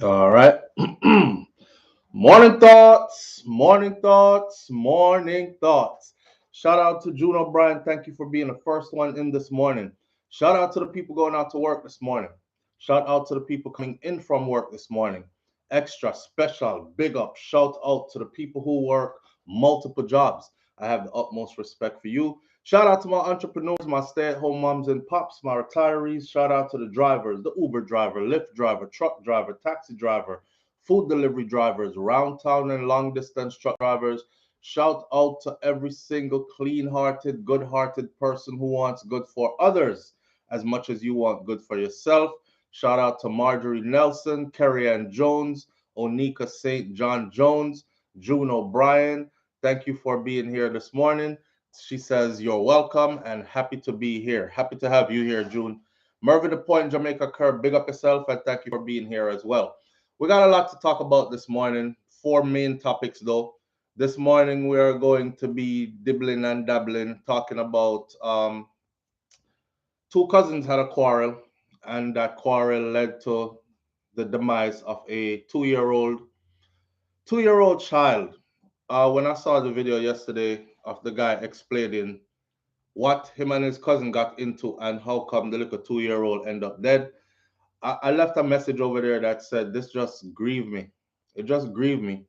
All right. Morning thoughts, morning thoughts, morning thoughts. Shout out to June O'Brien. Thank you for being the first one in this morning. Shout out to the people going out to work this morning. Shout out to the people coming in from work this morning. Extra special, big up, shout out to the people who work multiple jobs. I have the utmost respect for you. Shout out to my entrepreneurs, my stay at home moms and pops, my retirees. Shout out to the drivers, the Uber driver, Lyft driver, truck driver, taxi driver, food delivery drivers, round town and long distance truck drivers. Shout out to every single clean hearted, good hearted person who wants good for others as much as you want good for yourself. Shout out to Marjorie Nelson, Kerry Ann Jones, Onika St. John Jones, June O'Brien. Thank you for being here this morning. She says, "You're welcome and happy to be here." Happy to have you here, June. Mervyn the Point, Jamaica Curb, big up yourself and thank you for being here as well. We got a lot to talk about this morning. Four main topics, though. This morning, we are going to be dibbling and dabbling, talking about two cousins had a quarrel, and that quarrel led to the demise of a two-year-old child. When I saw the video yesterday of the guy explaining what him and his cousin got into and how come the little two-year-old end up dead, I left a message over there that said this just grieved me. It just grieved me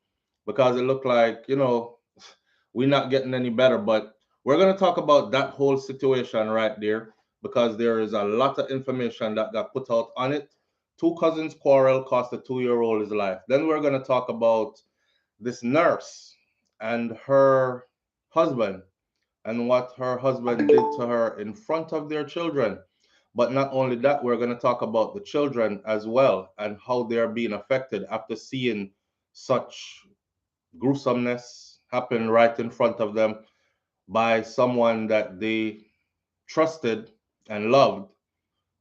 because it looked like, we're not getting any better. But we're going to talk about that whole situation right there because there is a lot of information that got put out on it. Two cousins quarrel cost a two-year-old his life. Then we're going to talk about this nurse and her husband and what her husband did to her in front of their children. But not only that, we're going to talk about the children as well and how they are being affected after seeing such gruesomeness happen right in front of them by someone that they trusted and loved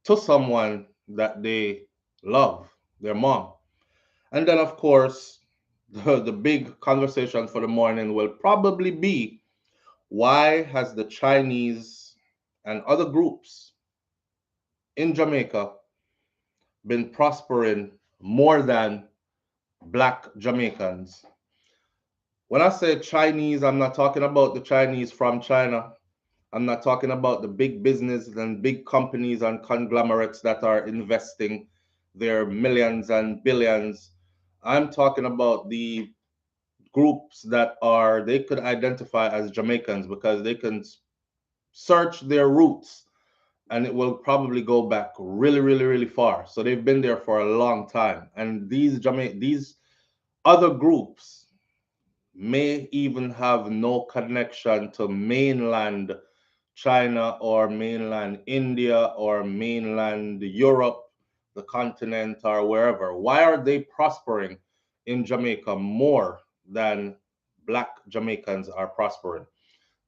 to someone that they love, their mom. And then, of course, the big conversation for the morning will probably be why has the Chinese and other groups in Jamaica been prospering more than Black Jamaicans? When I say Chinese, I'm not talking about the Chinese from China. I'm not talking about the big business and big companies and conglomerates that are investing their millions and billions. I'm talking about the groups that are, they could identify as Jamaicans because they can search their roots and it will probably go back really, really, really far. So they've been there for a long time. And these other groups may even have no connection to mainland China or mainland India or mainland Europe, the continent, or wherever. Why are they prospering in Jamaica more than Black Jamaicans are prospering?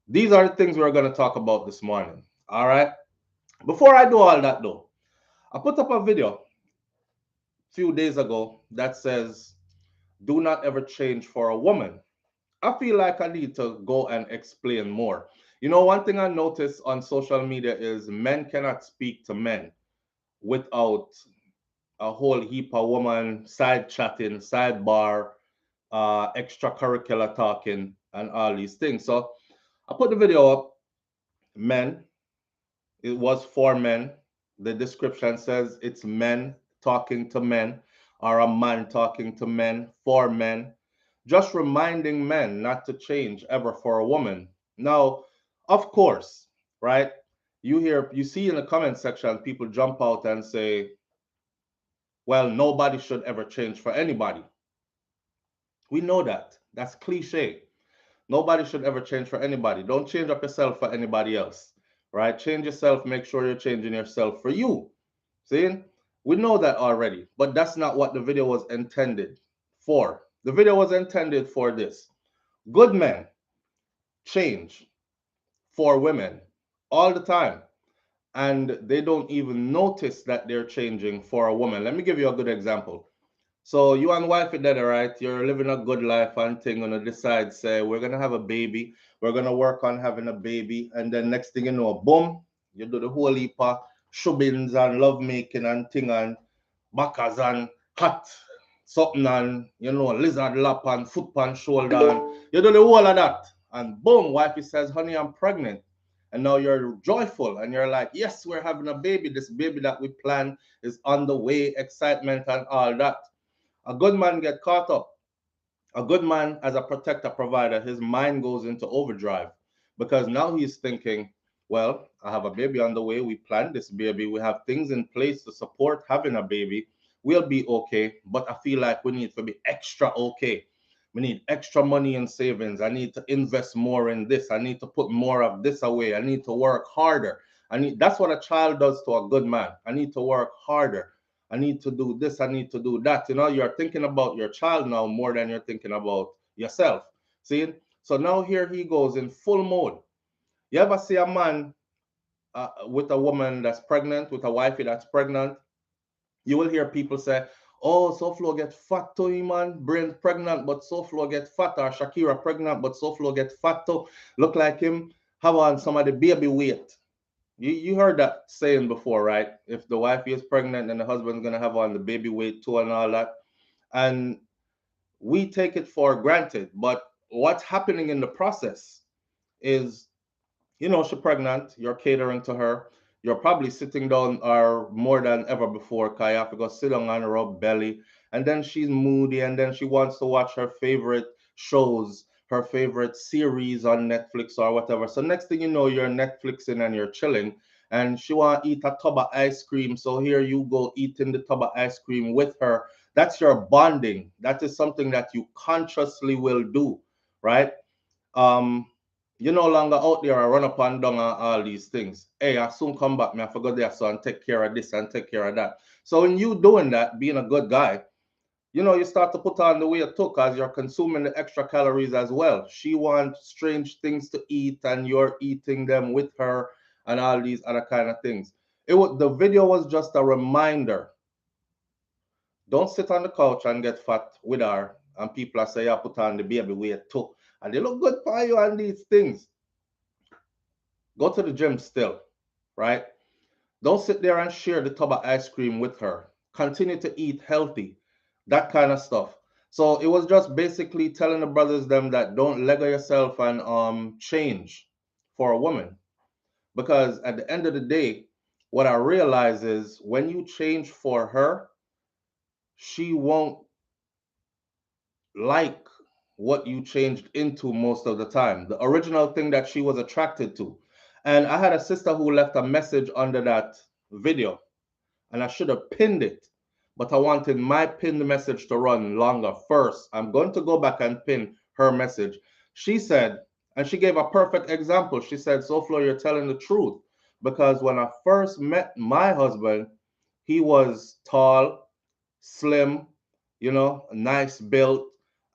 These are the things we're going to talk about this morning. All right. Before I do all that, though, I put up a video a few days ago that says, "Do not ever change for a woman." I feel like I need to go and explain more. One thing I notice on social media is men cannot speak to men without a whole heap of woman side chatting, sidebar, extracurricular talking, and all these things. So I put the video up. Men, it was for men. The description says it's men talking to men, or a man talking to men for men, just reminding men not to change ever for a woman. Now, of course, right? You see in the comment section, people jump out and say, well, nobody should ever change for anybody. We know that. That's cliche. Nobody should ever change for anybody. Don't change up yourself for anybody else, right? Change yourself, make sure you're changing yourself for you. See? We know that already, but that's not what the video was intended for. The video was intended for this. Good men change for women all the time, and they don't even notice that they're changing for a woman. Let me give you a good example. So you and wife are dead, right? You're living a good life and thing, gonna decide, say, we're gonna have a baby, we're gonna work on having a baby, and then next thing you know, boom, you do the whole heap of shubbins and love making and thing and backers and hot something and, lizard lap and foot and shoulder. And you do the whole of that. And boom, wifey says, honey, I'm pregnant. And now you're joyful and you're like, yes, we're having a baby. This baby that we planned is on the way, excitement and all that. A good man get caught up. A good man, as a protector provider, his mind goes into overdrive because now he's thinking, well, I have a baby on the way. We planned this baby. We have things in place to support having a baby. We'll be okay. But I feel like we need to be extra okay. We need extra money in savings. I need to invest more in this. I need to put more of this away. I need to work harder. That's what a child does to a good man. I need to work harder. I need to do this, I need to do that. You're thinking about your child now more than you're thinking about yourself. See? So now here he goes in full mode. You ever see a man with a woman that's pregnant, with a wifey that's pregnant? You will hear people say, oh, SouFlo get fat too, man. Brain pregnant, but SouFlo get fat. Or Shakira pregnant, but SouFlo get fat too. Look like him. Have on some of the baby weight. You heard that saying before, right? If the wife is pregnant, then the husband's gonna have on the baby weight too and all that. And we take it for granted. But what's happening in the process is, she's pregnant, you're catering to her, you're probably sitting down or more than ever before, because you have to go sit down on her belly, and then she's moody, and then she wants to watch her favorite shows, her favorite series on Netflix or whatever. So next thing you know, you're Netflixing and you're chilling, and she want to eat a tub of ice cream. So here you go eating the tub of ice cream with her. That's your bonding. That is something that you consciously will do, right? um you're no longer out there and run up and down and all these things. Hey, I soon come back, man. I forgot there, so and take care of this and take care of that. So when you doing that, being a good guy, you start to put on the weight too, because you're consuming the extra calories as well. She wants strange things to eat, and you're eating them with her, and all these other kind of things. The video was just a reminder. Don't sit on the couch and get fat with her, and people are saying, yeah, put on the baby weight too. And they look good for you and these things. Go to the gym still, right? Don't sit there and share the tub of ice cream with her. Continue to eat healthy, that kind of stuff. So it was just basically telling the brothers them that don't Lego yourself and change for a woman. Because at the end of the day, what I realize is when you change for her, she won't like what you changed into most of the time, the original thing that she was attracted to. And I had a sister who left a message under that video, and I should have pinned it, but I wanted my pinned message to run longer first. I'm going to go back and pin her message. She said, and she gave a perfect example. She said, SouFlo, you're telling the truth. Because when I first met my husband, he was tall, slim, nice built,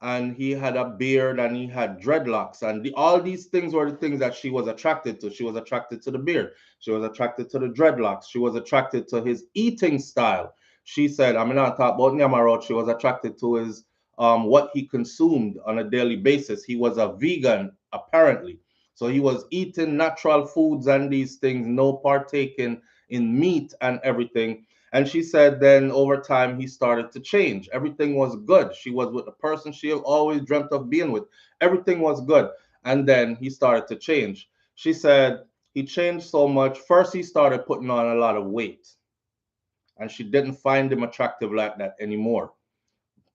and he had a beard and he had dreadlocks. And all these things were the things that she was attracted to. She was attracted to the beard. She was attracted to the dreadlocks. She was attracted to his eating style. She said, I mean, I talk about Nyamarot. She was attracted to his what he consumed on a daily basis. He was a vegan, apparently. So he was eating natural foods and these things, no partaking in meat and everything. And she said then over time he started to change. Everything was good. She was with the person she always dreamt of being with. Everything was good. And then he started to change. She said he changed so much. First, he started putting on a lot of weight. And she didn't find him attractive like that anymore.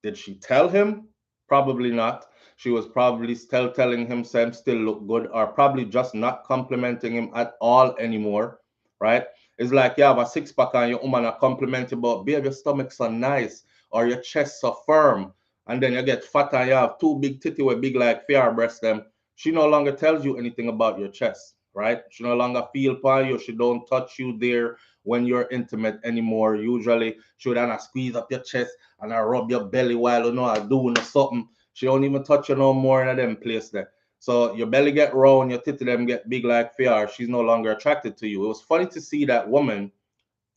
Did she tell him? Probably not. She was probably still telling him Sam still look good, or probably just not complimenting him at all anymore, right? It's like you have a six pack and your woman a compliment you about, babe, your stomach's so nice, or your chest so firm, and then you get fat and you have two big titty with big like fair breast them. She no longer tells you anything about your chest, right? She no longer feel upon you. She don't touch you there when you're intimate anymore. Usually she would squeeze up your chest and I rub your belly while I doing something. She don't even touch you no more in them place there. So your belly get round, your titty them get big like fear. She's no longer attracted to you. It was funny to see that woman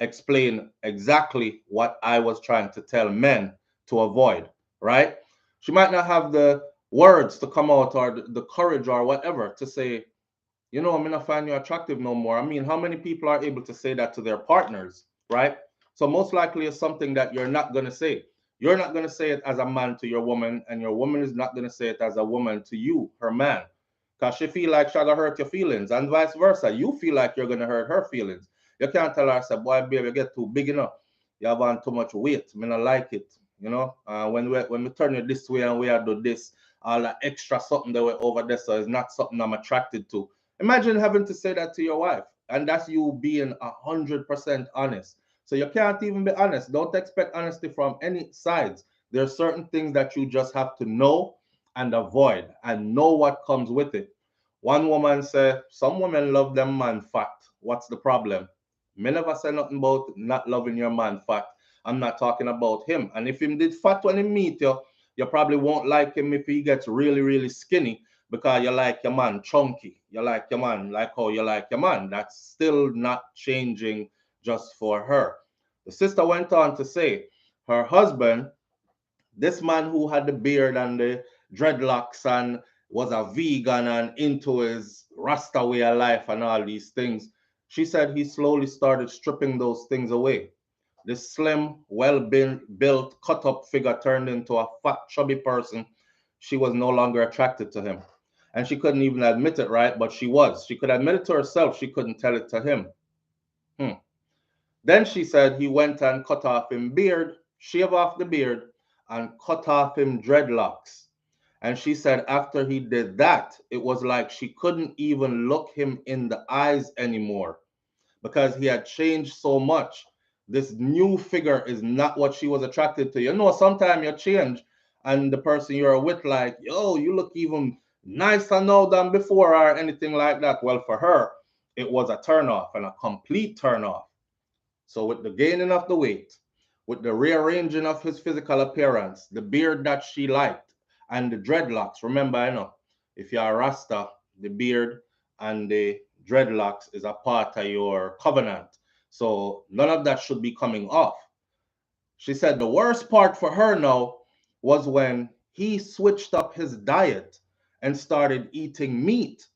explain exactly what I was trying to tell men to avoid, right? She might not have the words to come out or the courage or whatever to say, I'm not find you attractive no more. I mean, how many people are able to say that to their partners, right? So most likely it's something that you're not going to say. You're not going to say it as a man to your woman, and your woman is not going to say it as a woman to you, her man. Because she feel like she's going to hurt your feelings, and vice versa. You feel like you're going to hurt her feelings. You can't tell her, say, boy, baby, you get too big enough. You have on too much weight. I don't like it. You know, when we turn you this way and we are do this, all that extra something that we're over there, so it's not something I'm attracted to. Imagine having to say that to your wife, and that's you being 100% honest. So you can't even be honest. Don't expect honesty from any sides. There are certain things that you just have to know and avoid and know what comes with it. One woman said, some women love them man fat. What's the problem? Me never say nothing about not loving your man fat. I'm not talking about him. And if him did fat when he meet you, you probably won't like him if he gets really, really skinny because you like your man chunky. You like your man like how you like your man. That's still not changing just for her. The sister went on to say her husband, this man who had the beard and the dreadlocks and was a vegan and into his Rasta way of life and all these things, she said he slowly started stripping those things away. This slim, well built, cut up figure turned into a fat, chubby person. She was no longer attracted to him. And she couldn't even admit it, right? But she was. She could admit it to herself. She couldn't tell it to him. Then she said he went and cut off him beard, shave off the beard, and cut off him dreadlocks. And she said after he did that, it was like she couldn't even look him in the eyes anymore because he had changed so much. This new figure is not what she was attracted to. You know, sometimes you change and the person you're with, like, yo, you look even nicer now than before, or anything like that. Well, for her, it was a turn off and a complete turn off. So with the gaining of the weight, with the rearranging of his physical appearance, the beard that she liked, and the dreadlocks. Remember, you know, if you're a Rasta, the beard and the dreadlocks is a part of your covenant. So none of that should be coming off. She said the worst part for her now was when he switched up his diet and started eating meat.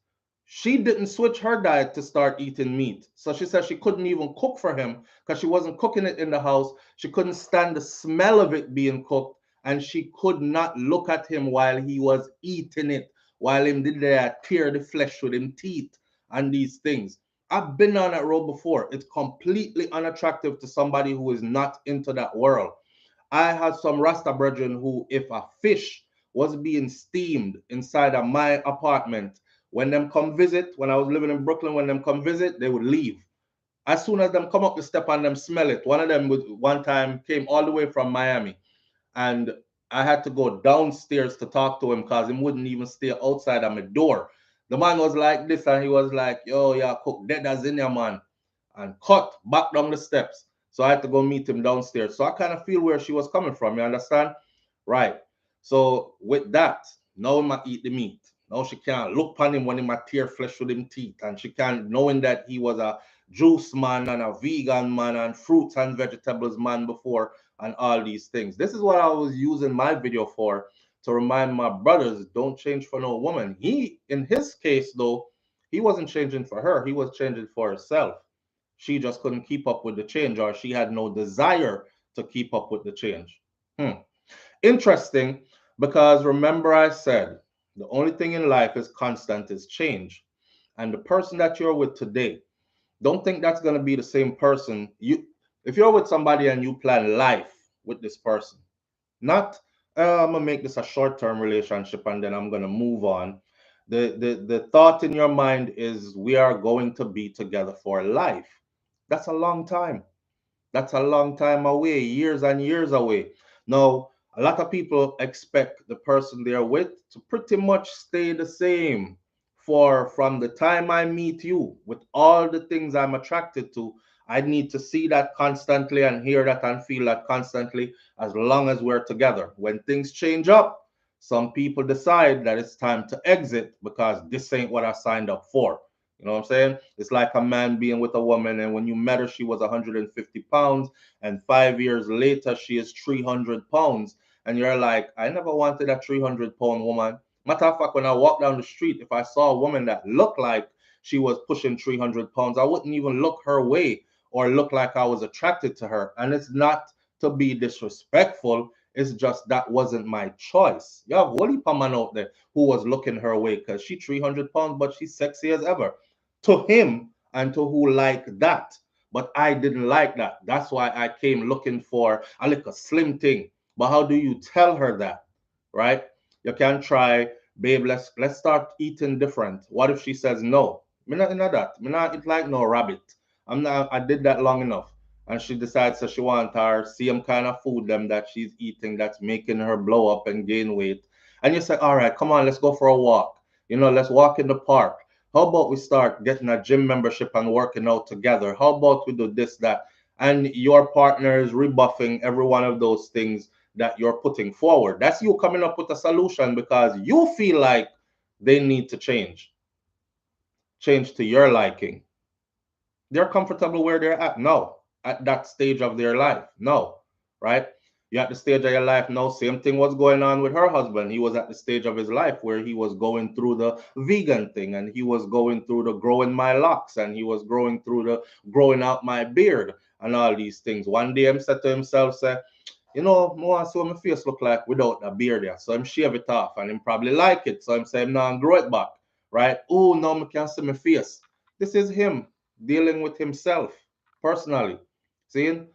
She didn't switch her diet to start eating meat. So she said she couldn't even cook for him because she wasn't cooking it in the house. She couldn't stand the smell of it being cooked. And she could not look at him while he was eating it, while him did there tear the flesh with him teeth and these things. I've been on that road before. It's completely unattractive to somebody who is not into that world. I had some Rasta brethren who, if a fish was being steamed inside of my apartment, when them come visit, when I was living in Brooklyn, when them come visit, they would leave. As soon as them come up the step and them smell it, one of them would one time came all the way from Miami, and I had to go downstairs to talk to him because he wouldn't even stay outside of my door. The man was like this, and he was like, "Yo, yeah, cook dead as in your man," and cut back down the steps. So I had to go meet him downstairs. So I kind of feel where she was coming from. You understand? Right. So with that, now I eat the meat. Now she can't look upon him when he might tear flesh with him teeth. And she can't, knowing that he was a juice man and a vegan man and fruits and vegetables man before and all these things. This is what I was using my video for, to remind my brothers, don't change for no woman. He, in his case though, he wasn't changing for her. He was changing for himself. She just couldn't keep up with the change, or she had no desire to keep up with the change. Interesting, because remember I said the only thing in life is constant is change. And the person that you're with today, don't think that's going to be the same person. You, if you're with somebody and you plan life with this person, not I'm gonna make this a short-term relationship and then I'm gonna move on. The thought in your mind is we are going to be together for life. That's a long time. That's a long time away, years and years away. Now, a lot of people expect the person they're with to pretty much stay the same for from the time I meet you with all the things I'm attracted to. I need to see that constantly and hear that and feel that constantly as long as we're together. When things change up, some people decide that it's time to exit because this ain't what I signed up for. You know what I'm saying? It's like a man being with a woman, and when you met her, she was 150 pounds, and 5 years later, she is 300 pounds. And you're like, I never wanted a 300-pound woman. Matter of fact, when I walk down the street, if I saw a woman that looked like she was pushing 300 pounds, I wouldn't even look her way or look like I was attracted to her. And it's not to be disrespectful, It's just that wasn't my choice. You have a heap of man out there who was looking her way because she 300 pounds, but she's sexy as ever. To him and to who like that. But I didn't like that. That's why I came looking for a little slim thing. But how do you tell her that? Right? You can try, babe, let's start eating different. What if she says no? Me not into that. Me not eat like no rabbit. I did that long enough. And she decides that she wants her same kind of food them that she's eating that's making her blow up and gain weight. And you say, all right, come on, let's go for a walk. Let's walk in the park. How about we start getting a gym membership and working out together? How about we do this, that? And your partner is rebuffing every one of those things that you're putting forward. That's you coming up with a solution because you feel like they need to change to your liking. They're comfortable where they're at now, at that stage of their life. No, right? You're at the stage of your life now. Same thing was going on with her husband. He was at the stage of his life where he was going through the vegan thing and he was going through the growing my locks and he was growing through the growing out my beard and all these things. One day he said to himself, say, I want to see what my face look like without a beard there. So I'm shave it off and him probably like it. So I'm saying, no, I'm grow it back. Right? Oh, no, I can't see my face. This is him dealing with himself personally. Seeing?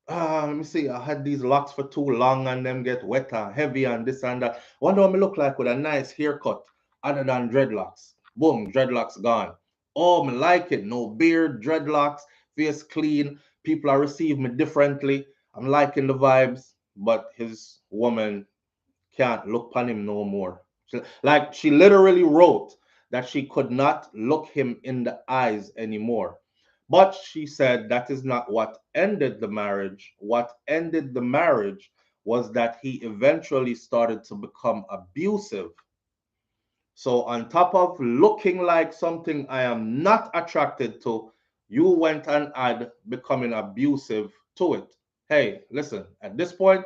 Let me see. I had these locks for too long and them get wet and heavy and this and that. Wonder what me look like with a nice haircut other than dreadlocks. Boom, dreadlocks gone. Oh, me like it. No beard, dreadlocks, face clean. People are receiving me differently. I'm liking the vibes, but his woman can't look upon him no more. Like she literally wrote that she could not look him in the eyes anymore. But she said that is not what ended the marriage. What ended the marriage was that he eventually started to become abusive. So, on top of looking like something I am not attracted to, you went and add becoming abusive to it. Hey, listen, at this point,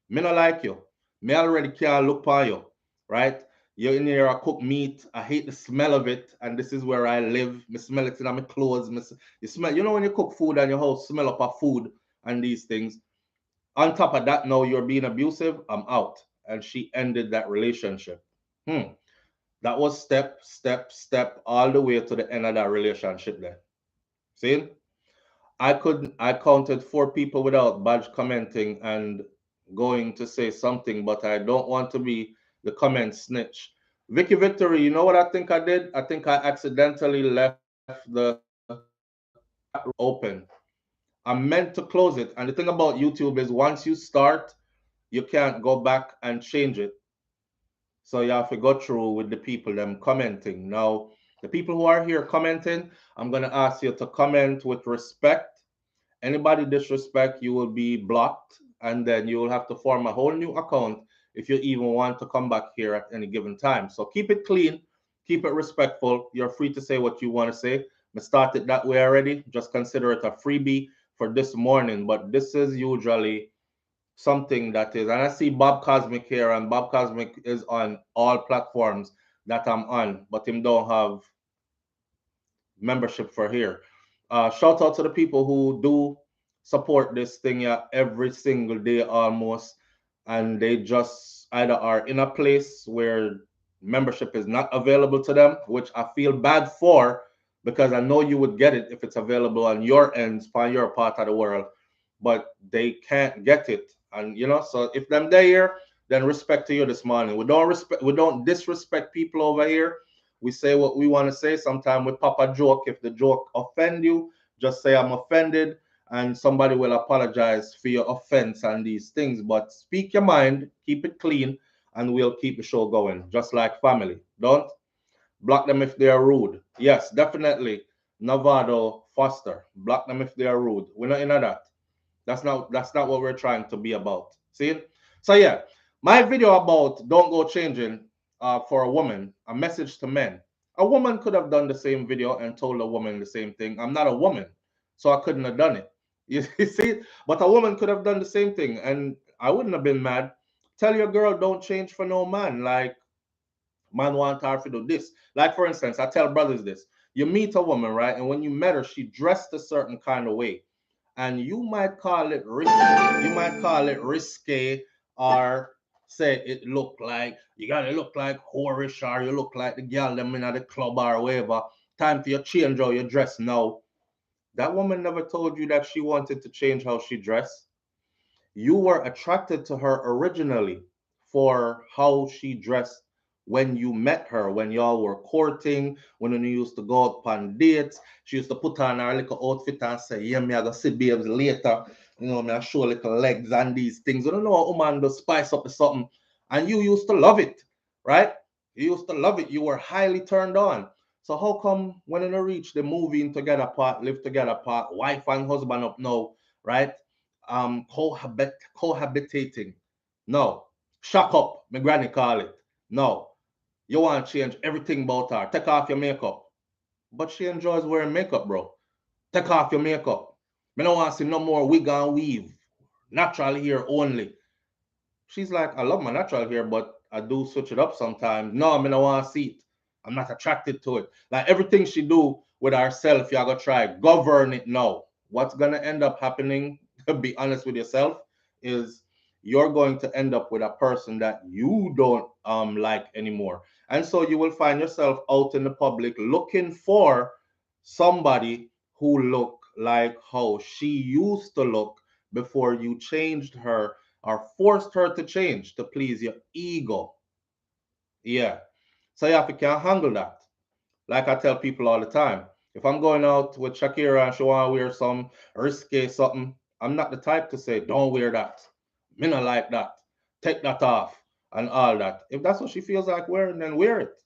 me not like you. Me already can't look for you, right? You're in here, I cook meat. I hate the smell of it, and this is where I live. Me smell it in my clothes. You smell, when you cook food and your house smell up of food and these things. On top of that, now you're being abusive. I'm out, and she ended that relationship. That was step, all the way to the end of that relationship. There, see? I counted 4 people without badge commenting and going to say something, but I don't want to be the comment snitch. Vicky Victory, you know what I think I did? I think I accidentally left the chat open. I meant to close it. And the thing about YouTube is once you start, you can't go back and change it. So you have to go through with the people them commenting. Now, the people who are here commenting, I'm gonna ask you to comment with respect. Anybody disrespect, you will be blocked, and then you will have to form a whole new account if you even want to come back here at any given time. So keep it clean, keep it respectful. You're free to say what you want to say. I started that way already. Just consider it a freebie for this morning. But this is usually something that is, and I see Bob Cosmic here, and Bob Cosmic is on all platforms that I'm on, but him don't have membership for here. Shout out to the people who do support this thing every single day almost, and they just either are in a place where membership is not available to them, which I feel bad for because I know you would get it if it's available on your ends, on your part of the world, but they can't get it. And so if them there, then respect to you this morning. We don't disrespect people over here. We say what we want to say. Sometimes we pop a joke. If the joke offend you, just say I'm offended, and somebody will apologize for your offense and these things. But speak your mind, keep it clean, and we'll keep the show going, just like family. Don't block them if they are rude. Yes, definitely. Novato Foster. Block them if they are rude. We're not into that. That's not what we're trying to be about. See? So yeah, my video about don't go changing for a woman, a message to men. A woman could have done the same video and told a woman the same thing. I'm not a woman, so I couldn't have done it. You see? But a woman could have done the same thing, and I wouldn't have been mad. Tell your girl don't change for no man. Like, man want her to do this. Like, for instance, I tell brothers this. You meet a woman, right? And when you met her, she dressed a certain kind of way. And you might call it risky, or say it look like you gotta look like whorish or you look like the girl them in at the club or whatever. Time for you change how you dress now. That woman never told you that she wanted to change how she dressed. You were attracted to her originally for how she dressed when you met her, when y'all were courting, when you used to go out on dates. She used to put on her little outfit and say, yeah, me I go see babes later. You know, me I show little legs and these things. You don't know a woman to spice up with something. And you used to love it, right? You used to love it. You were highly turned on. So how come when you reach the moving together part, live together part, wife and husband up now, right? Cohabitating. No. Shock up, my granny call it. No. You want to change everything about her. Take off your makeup. But she enjoys wearing makeup, bro. Take off your makeup. Me don't want to see no more wig and weave. Natural hair only. She's like, I love my natural hair, but I do switch it up sometimes. No, I don't want to see it. I'm not attracted to it. Like everything she do with herself, you gotta try govern it now. What's gonna end up happening, to be honest with yourself, is you're going to end up with a person that you don't like anymore. And so you will find yourself out in the public looking for somebody who look like how she used to look before you changed her or forced her to change to please your ego. Yeah. So you have to can handle that. Like I tell people all the time, if I'm going out with Shakira and she want to wear some risque something, I'm not the type to say, don't wear that. Me not like that. Take that off and all that. If that's what she feels like wearing, then wear it.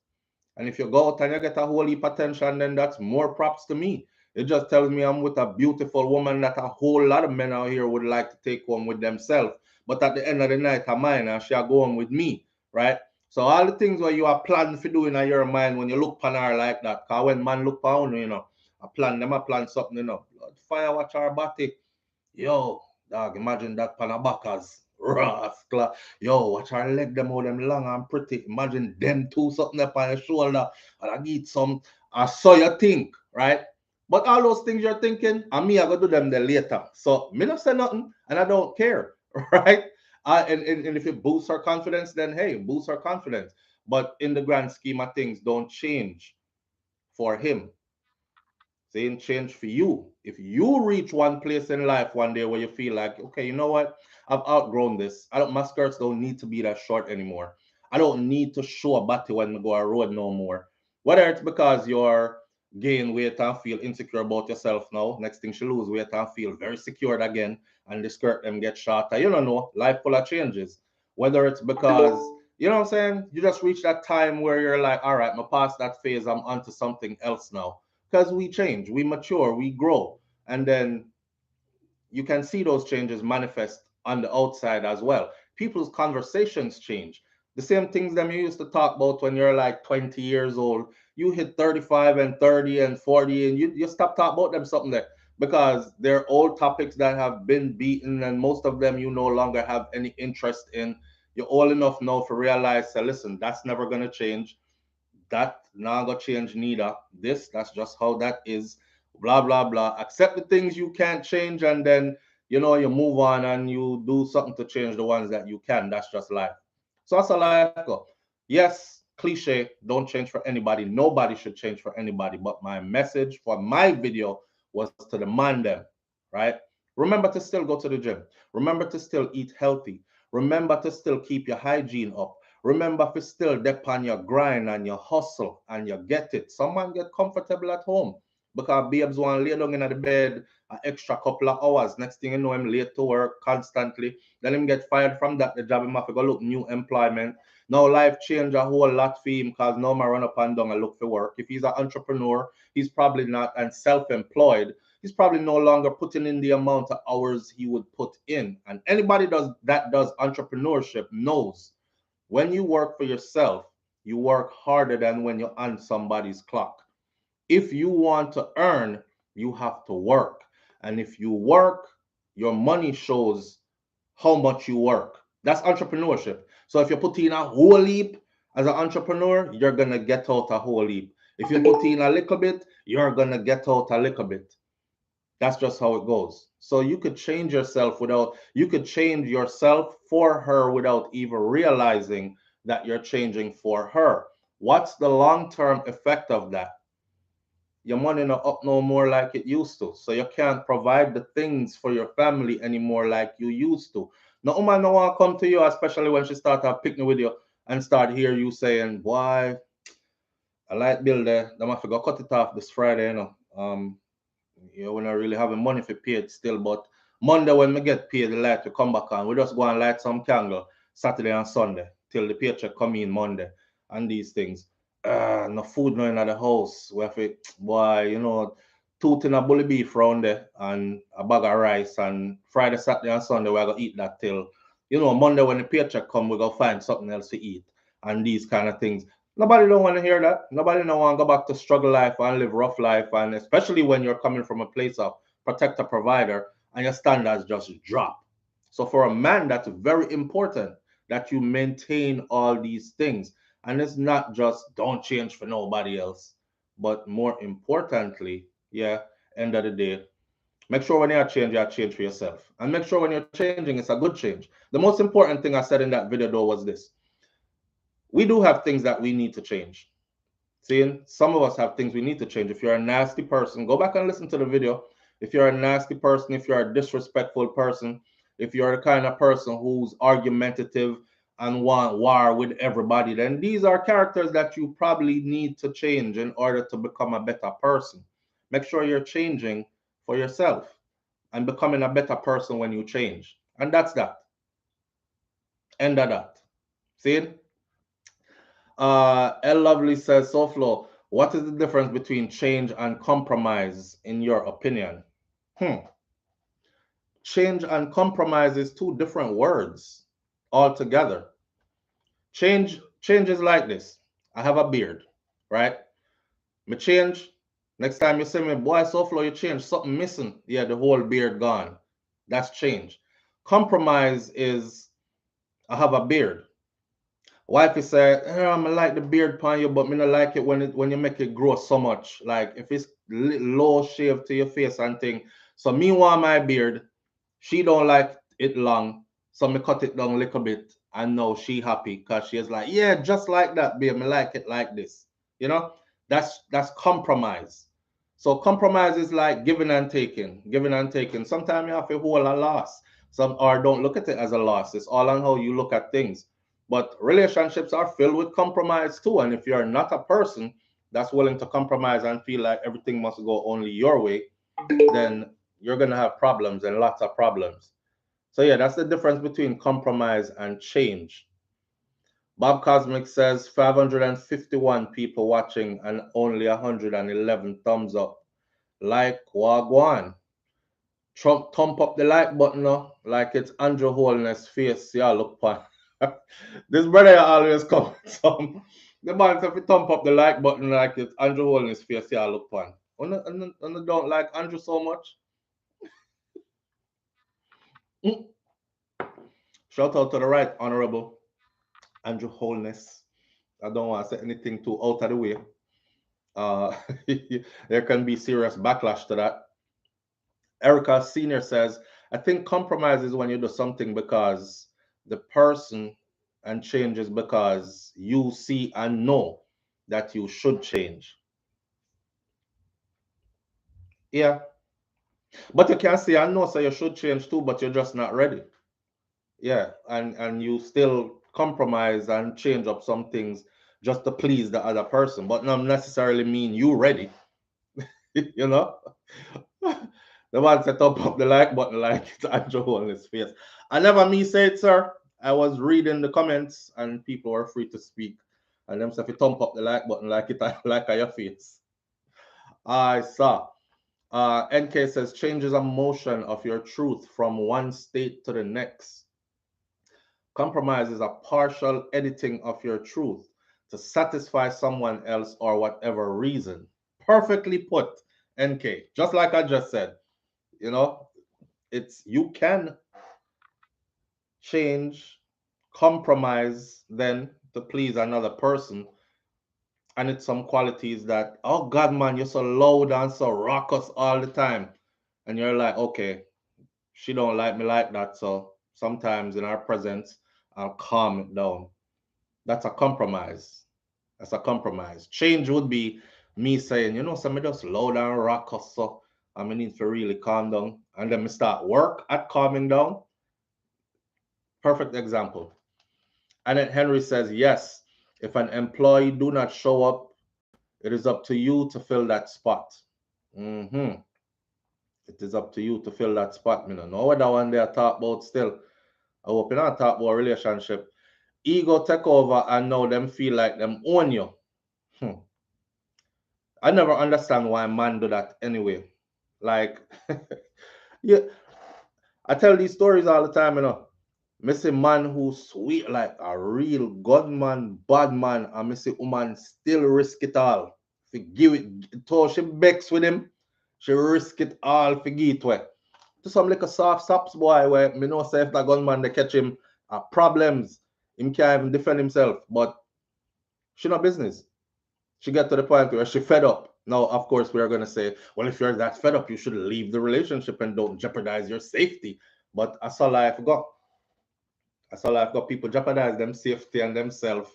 And if you go out and you get a whole heap of attention, then that's more props to me. It just tells me I'm with a beautiful woman that a whole lot of men out here would like to take home with themselves. But at the end of the night, I'm mine and she are going with me, right? So all the things where you are planning for doing in your mind when you look upon her like that, because when man look upon you, I plan something, Fire watch her body. Yo, dog, imagine that Panabacas. Rascal. Yo, watch her leg them all them long and pretty. Imagine them two something up on your shoulder. And I get some. I saw you think, right? But all those things you're thinking, and me, I go do them there later. So me not say nothing, and I don't care, right? And if it boosts her confidence, then hey, boost her confidence. But in the grand scheme of things, don't change for him. Saying change for you. If you reach one place in life one day where you feel like, okay, you know what? I've outgrown this. I don't my skirts don't need to be that short anymore. I don't need to show a body when we go a road no more. Whether it's because you're gain weight and feel insecure about yourself now, next thing she lose weight and feel very secured again, and the skirt them get shorter. You don't know, life full of changes. Whether it's because you know what I'm saying, you just reach that time where you're like, all right, I'm past that phase, I'm onto something else now because we change, we mature, we grow, and then you can see those changes manifest on the outside as well. People's conversations change. The same things that you used to talk about when you're like 20 years old, you hit 35 and 30 and 40, and you stop talking about them something there because they're old topics that have been beaten, and most of them you no longer have any interest in. You're old enough now to realize, say, listen, that's never going to change, that not gonna change neither. That's just how that is. Blah blah blah. Accept the things you can't change, and then you move on and you do something to change the ones that you can. That's just life. So that's how life go. Yes, cliche. Don't change for anybody. Nobody should change for anybody. But my message for my video was to the man them, right? Remember to still go to the gym. Remember to still eat healthy. Remember to still keep your hygiene up. Remember to still dep on your grind and your hustle and you get it. Someone get comfortable at home because babes want to lay down in the bed an extra couple of hours. Next thing you know, him late to work constantly. Then him get fired from that the job. Him have to go look new employment. Now life change a whole lot for him because now I run up and down and look for work. If he's an entrepreneur, he's probably not, and self-employed, he's probably no longer putting in the amount of hours he would put in. And anybody does entrepreneurship knows when you work for yourself, you work harder than when you're on somebody's clock. If you want to earn, you have to work. And if you work, your money shows how much you work. That's entrepreneurship. So if you put in a whole heap as an entrepreneur, you're going to get out a whole heap. If you put in a little bit, you're going to get out a little bit. That's just how it goes. So you could change yourself you could change yourself for her without even realizing that you're changing for her. What's the long-term effect of that? Your money not up no more like it used to. So you can't provide the things for your family anymore like you used to. No woman no want to come to you, especially when she start a picnic with you and start hear you saying, boy, I like bill there. Them have to go cut it off this Friday, you know. We're not really having money for paid still, but Monday when we get paid, the light will come back on. We just go and light some candle Saturday and Sunday till the paycheck come in Monday and these things. No food no in the house. We have to, boy, two tin of bully beef round there and a bag of rice and Friday, Saturday and Sunday we're gonna eat that till Monday when the paycheck come we go find something else to eat and these kind of things. Nobody don't want to hear that. Nobody don't want to go back to struggle life and live rough life, and especially when you're coming from a place of protector provider and your standards just drop. So for a man, that's very important that you maintain all these things, and it's not just don't change for nobody else, but more importantly, yeah, end of the day, make sure when you change for yourself, and make sure when you're changing, it's a good change. The most important thing I said in that video though was this: we do have things that we need to change. Seeing some of us have things we need to change. If you're a nasty person, go back and listen to the video. If you're a nasty person, if you're a disrespectful person, if you're the kind of person who's argumentative and want war with everybody, then these are characters that you probably need to change in order to become a better person. Make sure you're changing for yourself and becoming a better person when you change. And that's that. End of that. See? L Lovely says, SouFlo, what is the difference between change and compromise in your opinion? Hmm. Change and compromise is two different words altogether. Change is like this. I have a beard, right? Me change. Next time you see me, boy, SouFlo, you change. Something missing. Yeah, the whole beard gone. That's change. Compromise is I have a beard. Wifey said, I like the beard pan you, but me not like it when you make it grow so much. Like if it's low shave to your face and thing. So me want my beard. She don't like it long. So me cut it down a little bit. And now she happy because she is like, yeah, just like that, babe. Me like it like this. You know? That's compromise. So compromise is like giving and taking. Giving and taking. Sometimes you have to hold a loss. Some or don't look at it as a loss. It's all on how you look at things. But relationships are filled with compromise too. And if you're not a person that's willing to compromise and feel like everything must go only your way, then you're going to have problems and lots of problems. So, yeah, that's the difference between compromise and change. Bob Cosmic says 551 people watching and only 111 thumbs up. Like Wagwan. Trump thump up the like button now, like it's Andrew Holness face. Yeah, look pan. This brother always come with some. The man if you thump up the like button like it's Andrew Holness face. Yeah, look pan. And don't like Andrew so much. Mm. Shout out to the right, Honorable Andrew Holness. I don't want to say anything too out of the way. Uh, there can be serious backlash to that. Erica Senior says, I think compromise is when you do something because the person and changes because you see and know that you should change. Yeah. But you can see and know so you should change too, but you're just not ready. Yeah. And you still compromise and change up some things just to please the other person, but not necessarily mean you ready. you know? The one set up the like button like it's Andrew on his face. I never me say it, sir. I was reading the comments and people were free to speak. And them say if you thump up the like button like it like on your face. I saw. NK says changes a motion of your truth from one state to the next. Compromise is a partial editing of your truth to satisfy someone else or whatever reason. Perfectly put, NK. Just like I just said, you know, it's you can change, compromise then to please another person. And it's some qualities that, oh God, man, you're so loud and so raucous all the time. And you're like, okay, she don't like me like that, so sometimes in our presence, I'll calm it down. That's a compromise. That's a compromise. Change would be me saying, you know, some just low down rock or so. I need to really calm down. And then me start work at calming down. Perfect example. And then Henry says, yes, if an employee do not show up, it is up to you to fill that spot. Mm-hmm. It is up to you to fill that spot. Me no know what that one they are talk about still. I hope you not talk about relationship. Ego take over and now them feel like them own you. Hmm. I never understand why man do that anyway. Like, yeah, I tell these stories all the time, you know. Me see man who sweet like a real good man, bad man, and me see woman still risk it all. Fi give it, though she begs with him, she risk it all for give it away. To some like a soft saps boy where me know say if that gunman they catch him problems, him can't even defend himself. But she no business. She get to the point where she fed up. Now, of course, we are gonna say, well, if you're that fed up, you should leave the relationship and don't jeopardize your safety. But I saw life go. I saw life go. People jeopardize them safety and themselves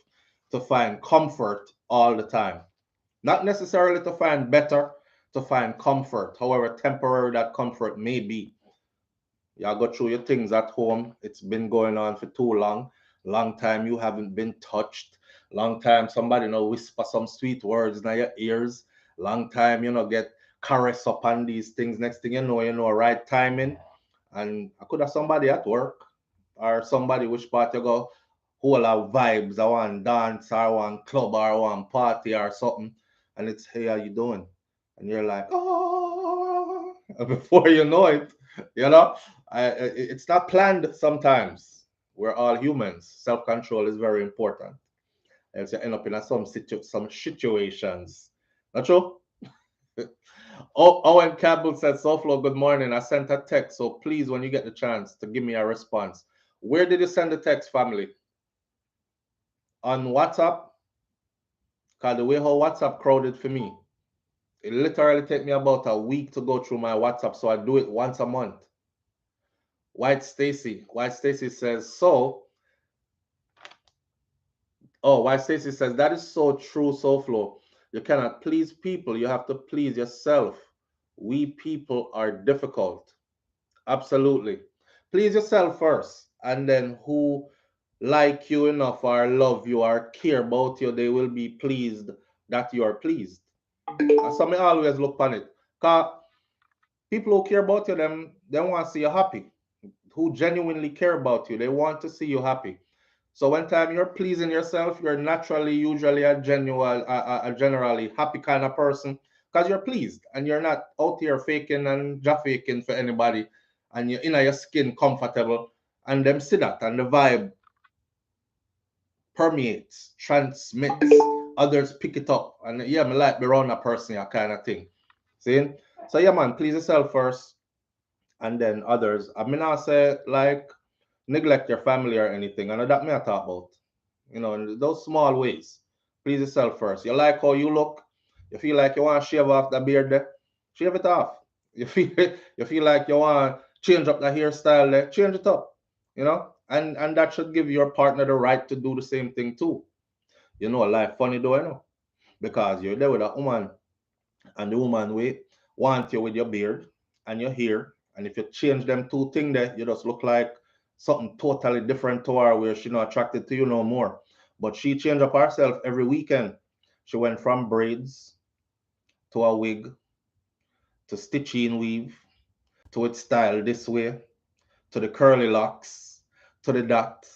to find comfort all the time. Not necessarily to find better, to find comfort, however temporary that comfort may be. You go through your things at home. It's been going on for too long. Long time you haven't been touched. Long time somebody whisper some sweet words in your ears. Long time get caress upon these things. Next thing you know, right timing. And I could have somebody at work or somebody which part you go whole of vibes. I want dance or I want club or I want party or something. And it's hey, how you doing? And you're like, oh, before you know it, you know, it's not planned sometimes. We're all humans. Self control is very important. Else you end up in some situations. Not true? Oh, Owen Campbell said, SouFlo, good morning. I sent a text, so please, when you get the chance, to give me a response. Where did you send the text, family? On WhatsApp? Because the way how WhatsApp crowded for me, it literally take me about a week to go through my WhatsApp, so I do it once a month. White Stacy says, White Stacy says, that is so true, SouFlo. You cannot please people, you have to please yourself. We people are difficult. Absolutely. Please yourself first, and then who like you enough or love you or care about you, they will be pleased that you are pleased. And so me always look on it. Cause people who care about you, them they want to see you happy. Who genuinely care about you, they want to see you happy. So when time you're pleasing yourself, you're naturally usually a generally happy kind of person because you're pleased and you're not out here faking and faking for anybody, and you're in your skin comfortable, and them see that and the vibe permeates, transmits, others pick it up, and yeah, me like be around a person, that kind of thing. See? So yeah, man, please yourself first, and then others. I mean, I say like neglect your family or anything, and that me I talk about. In those small ways. Please yourself first. You like how you look. You feel like you want to shave off the beard there, shave it off. You feel like you want to change up the hairstyle there, change it up. And that should give your partner the right to do the same thing too. Life funny though, because you're there with a woman, and the woman want you with your beard and your hair, and if you change them two things there, you just look like something totally different to her, where she not attracted to you no more. But she changed up herself every weekend. She went from braids to a wig to stitching weave to its style this way to the curly locks to the dot.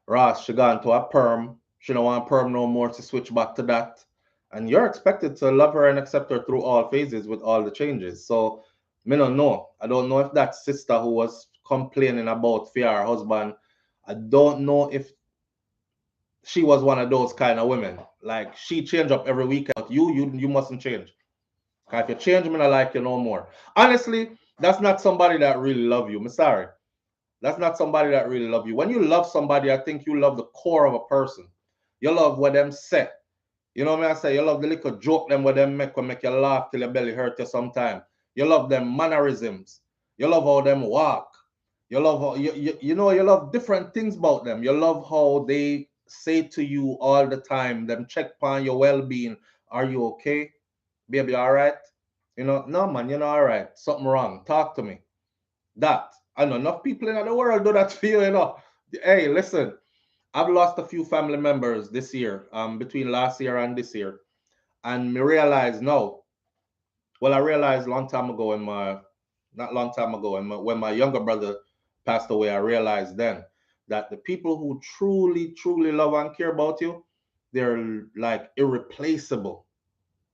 Ross, she gone to a perm. She don't want perm no more, to switch back to that. And you're expected to love her and accept her through all phases with all the changes. So, me don't know. I don't know if that sister who was complaining about fear her husband, I don't know if she was one of those kind of women. Like, she change up every weekend, but you mustn't change. Because if you change, me not like you no more. Honestly, that's not somebody that really love you. I'm sorry. That's not somebody that really love you. When you love somebody, I think you love the core of a person. You love what them say. You know what I say? You love the little joke them what them make you laugh till your belly hurt you sometime. You love them mannerisms. You love how them walk. You love how you know you love different things about them. You love how they say to you all the time, them check upon your well-being. Are you okay? Baby, all right? You know, no man, you're not all right. Something wrong. Talk to me. That. I know enough people in the world do that for you, you know. Hey, listen, I've lost a few family members this year, between last year and this year. And me realize now, well, I realized long time ago when not long time ago, when my younger brother passed away, I realized then that the people who truly, truly love and care about you, they're like irreplaceable.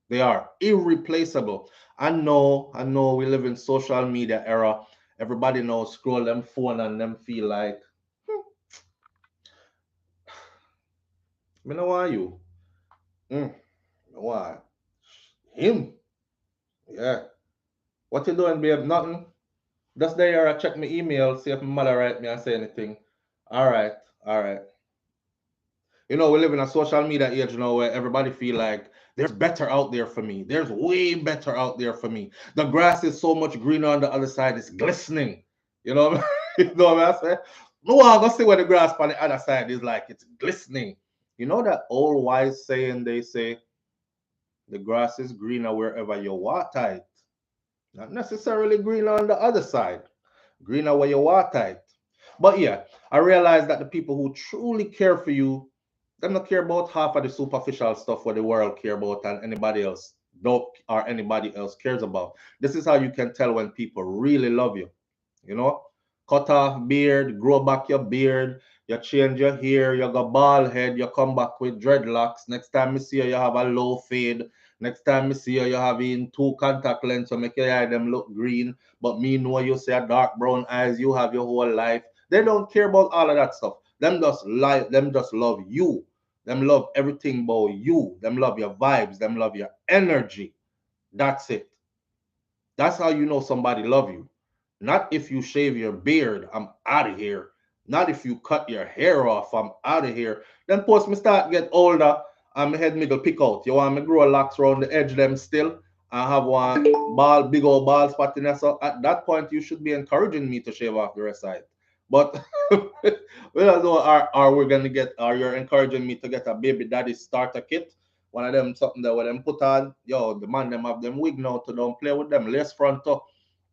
They are irreplaceable. I know we live in social media era. Everybody knows scroll them phone and them feel like, me know why you. Why? Him. Yeah. What you doing, babe? Nothing. Just there, I check my email, see if my mother write me and say anything. All right, all right. You know, we live in a social media age now where everybody feel like there's better out there for me. There's way better out there for me. The grass is so much greener on the other side. It's glistening. You know, you know what I say? No, I'm gonna see where the grass on the other side is like it's glistening. You know that old wise saying they say the grass is greener wherever you water it. Not necessarily greener on the other side. Greener where you water it. But yeah, I realize that the people who truly care for you, they don't care about half of the superficial stuff what the world care about and anybody else don't or anybody else cares about. This is how you can tell when people really love you. You know, cut off beard, grow back your beard, you change your hair, you got bald head, you come back with dreadlocks. Next time I see you, you have a low fade. Next time I see you, you have in two contact lenses to make your eye them look green. But me know you say a dark brown eyes, you have your whole life. They don't care about all of that stuff. Them just love you. Them love everything about you. Them love your vibes. Them love your energy. That's it. That's how you know somebody love you. Not if you shave your beard, I'm out of here. Not if you cut your hair off, I'm out of here. Then post me start get older and my head middle pick out. You want me grow locks around the edge them still and have one big old bald spot in there. So at that point you should be encouraging me to shave off the rest side. But we don't know are we gonna get are you encouraging me to get a baby daddy starter kit? One of them something that when them put on, yo, the man them have them wig now to don't play with them. Lace front up.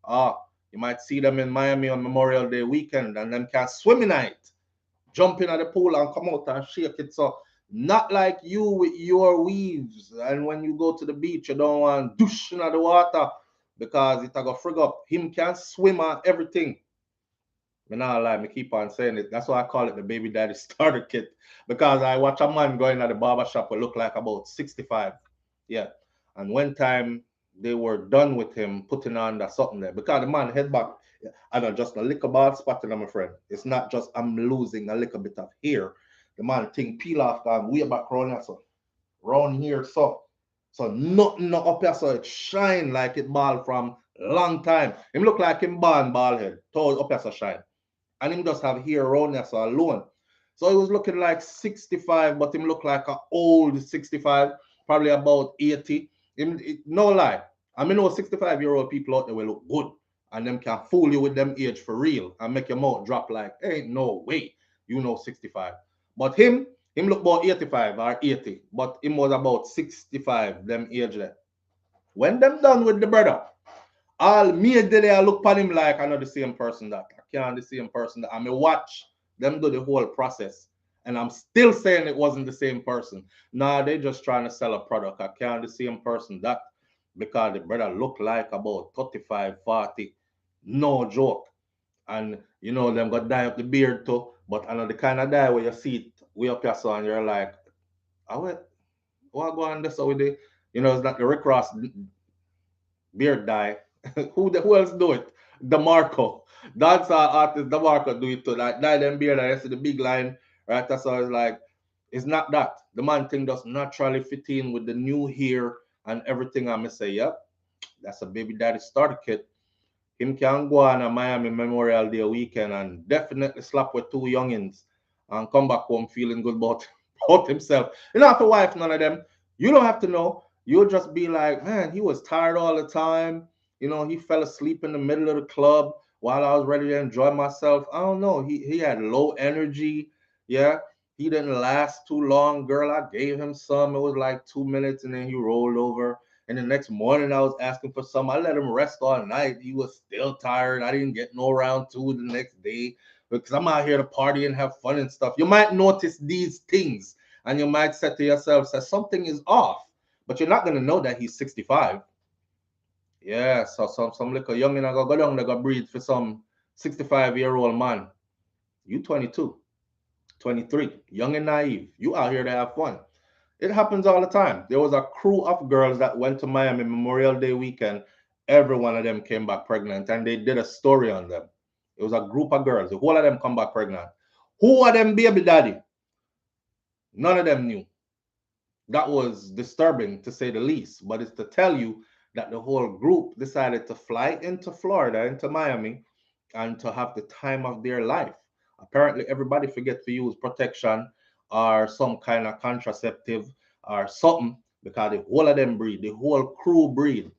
Ah, you might see them in Miami on Memorial Day weekend and them can swim in it, jump in at the pool and come out and shake it. So not like you with your weaves. And when you go to the beach, you don't want douche in the water because it go frig up. Him can swim and everything. Me not lie, me keep on saying it. That's why I call it the baby daddy starter kit. Because I watch a man going at the barber shop who look like about 65. Yeah. And one time they were done with him putting on that something there. Because the man head back, I don't just a little bald spot in my friend. It's not just I'm losing a little bit of hair. The man thing peel off and way back round here, so round here, so. So nothing not up here, so it shine like it bald from long time. Him look like him born bald head. Told up here so shine and him just have hair around there so alone. So he was looking like 65, but him look like an old 65, probably about 80. No lie. I mean, know 65-year-old people out there will look good and them can fool you with them age for real and make your mouth drop like, ain't no way you know 65. But him look about 85 or 80, but him was about 65, them age there. When them done with the brother, all me and I look upon him like I know the same person that I can't the same person that I may watch them do the whole process. And I'm still saying it wasn't the same person. Nah, they just trying to sell a product. I can't the same person that because the brother look like about 35, 40. No joke. And you know them got dye up the beard too. But I know the kind of dye where you see it way up your son, you're like, I went, what go on this with the you know, it's not the Rick Ross beard dye. Who else do it? DeMarco. That's our artist DeMarco do it too. Like dye them beard and you see the big line, right? That's why it's like it's not that. The man thing does naturally fit in with the new hair and everything. I'm gonna say, yep, that's a baby daddy starter kit. Him can go on a Miami Memorial Day weekend and definitely slap with two youngins and come back home feeling good about, about himself. You don't have to wife none of them. You don't have to know. You'll just be like, man, he was tired all the time. You know, he fell asleep in the middle of the club while I was ready to enjoy myself. I don't know. He had low energy. Yeah. He didn't last too long. Girl, I gave him some. It was like 2 minutes and then he rolled over. And the next morning I was asking for some. I let him rest all night. He was still tired. I didn't get no round two the next day because I'm out here to party and have fun and stuff. You might notice these things and you might say to yourself, that something is off, but you're not going to know that he's 65. Yeah, so some little young and I go down, they go breathe for some 65-year-old man. You 22, 23, young and naive. You out here to have fun. It happens all the time. There was a crew of girls that went to Miami Memorial Day weekend. Every one of them came back pregnant, and they did a story on them. It was a group of girls. The whole of them come back pregnant. Who are them baby daddy? None of them knew. That was disturbing to say the least. But it's to tell you that the whole group decided to fly into Florida, into Miami, and to have the time of their life. Apparently, everybody forget to use protection or some kind of contraceptive or something because the whole of them breed, the whole crew breed.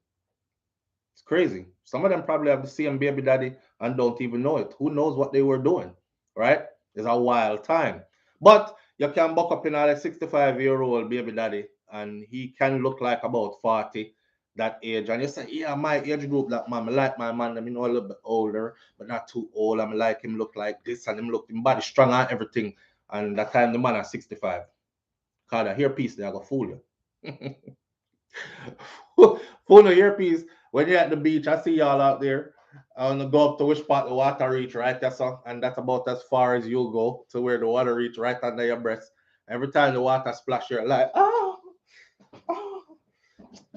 It's crazy. Some of them probably have the same baby daddy and don't even know it. Who knows what they were doing, right? It's a wild time. But you can buck up in a 65-year-old baby daddy and he can look like about 40 that age. And you say, yeah, my age group, that man, I like my man, I mean, a little bit older, but not too old. I'm like him look like this and him look him body strong and everything. And that time the man at 65. Cause a earpiece, they are gonna fool you. Full of earpiece. When you're at the beach, I see y'all out there. I want to go up to which part the water reach, right? That's all, and that's about as far as you'll go to where the water reach, right under your breast. Every time the water splash, you're like, oh, oh,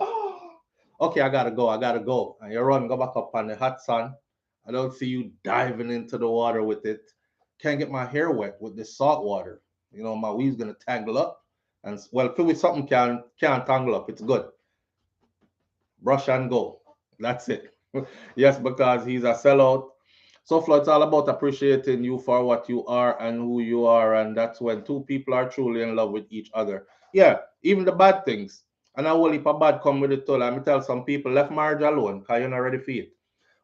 oh. Okay, I gotta go. And you run, go back up on the hot sun. I don't see you diving into the water with it. Can't get my hair wet with this salt water. You know, my weave's gonna tangle up. And well, if it with something can tangle up, it's good. Brush and go. That's it. Yes, because he's a sellout. So, Flo, it's all about appreciating you for what you are and who you are. And that's when two people are truly in love with each other. Yeah, even the bad things. And a whole heap of bad come with it too. Let me tell some people, left marriage alone because you're not ready for it.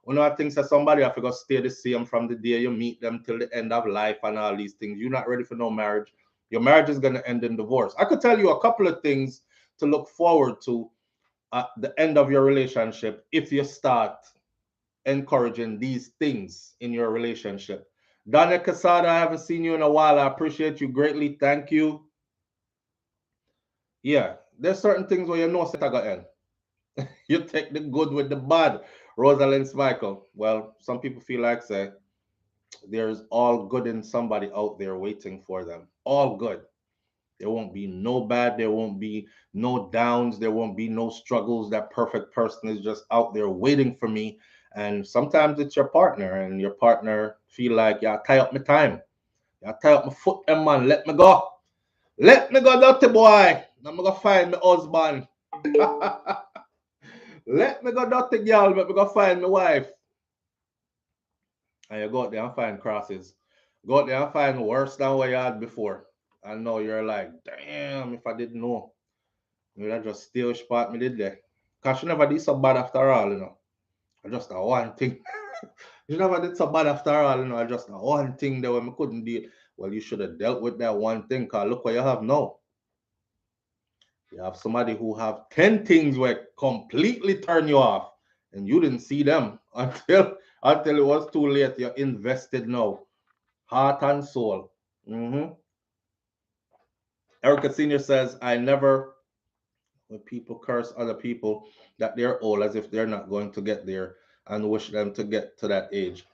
You know, things that somebody have to stay the same from the day you meet them till the end of life and all these things. You're not ready for no marriage. Your marriage is going to end in divorce. I could tell you a couple of things to look forward to at the end of your relationship if you start encouraging these things in your relationship. Donna Casada, I haven't seen you in a while. I appreciate you greatly. Thank you. Yeah, there's certain things where you know set end. You take the good with the bad. Rosalind Michael. Well, some people feel like say there's all good in somebody out there waiting for them. All good. There won't be no bad. There won't be no downs. There won't be no struggles. That perfect person is just out there waiting for me. And sometimes it's your partner, and your partner feel like, yeah, tie up my time. Yeah, tie up my foot, and man, let me go. Let me go, dirty boy. I'm gonna find my husband. Let me go, dirty girl. Let me go find my wife. And you go out there and find crosses. Go out there and find worse than what you had before. And now you're like, damn, if I didn't know. Maybe I just still spot me did there. Cause she never did so bad after all, you know. I just a one thing. She never did so bad after all, you know. I just a one thing that when we couldn't deal. Well, you should have dealt with that one thing, cause look what you have now. You have somebody who have 10 things where completely turn you off. And you didn't see them until it was too late. You're invested now. Heart and soul. Erica Senior says, I never when people curse other people that they're old as if they're not going to get there and wish them to get to that age.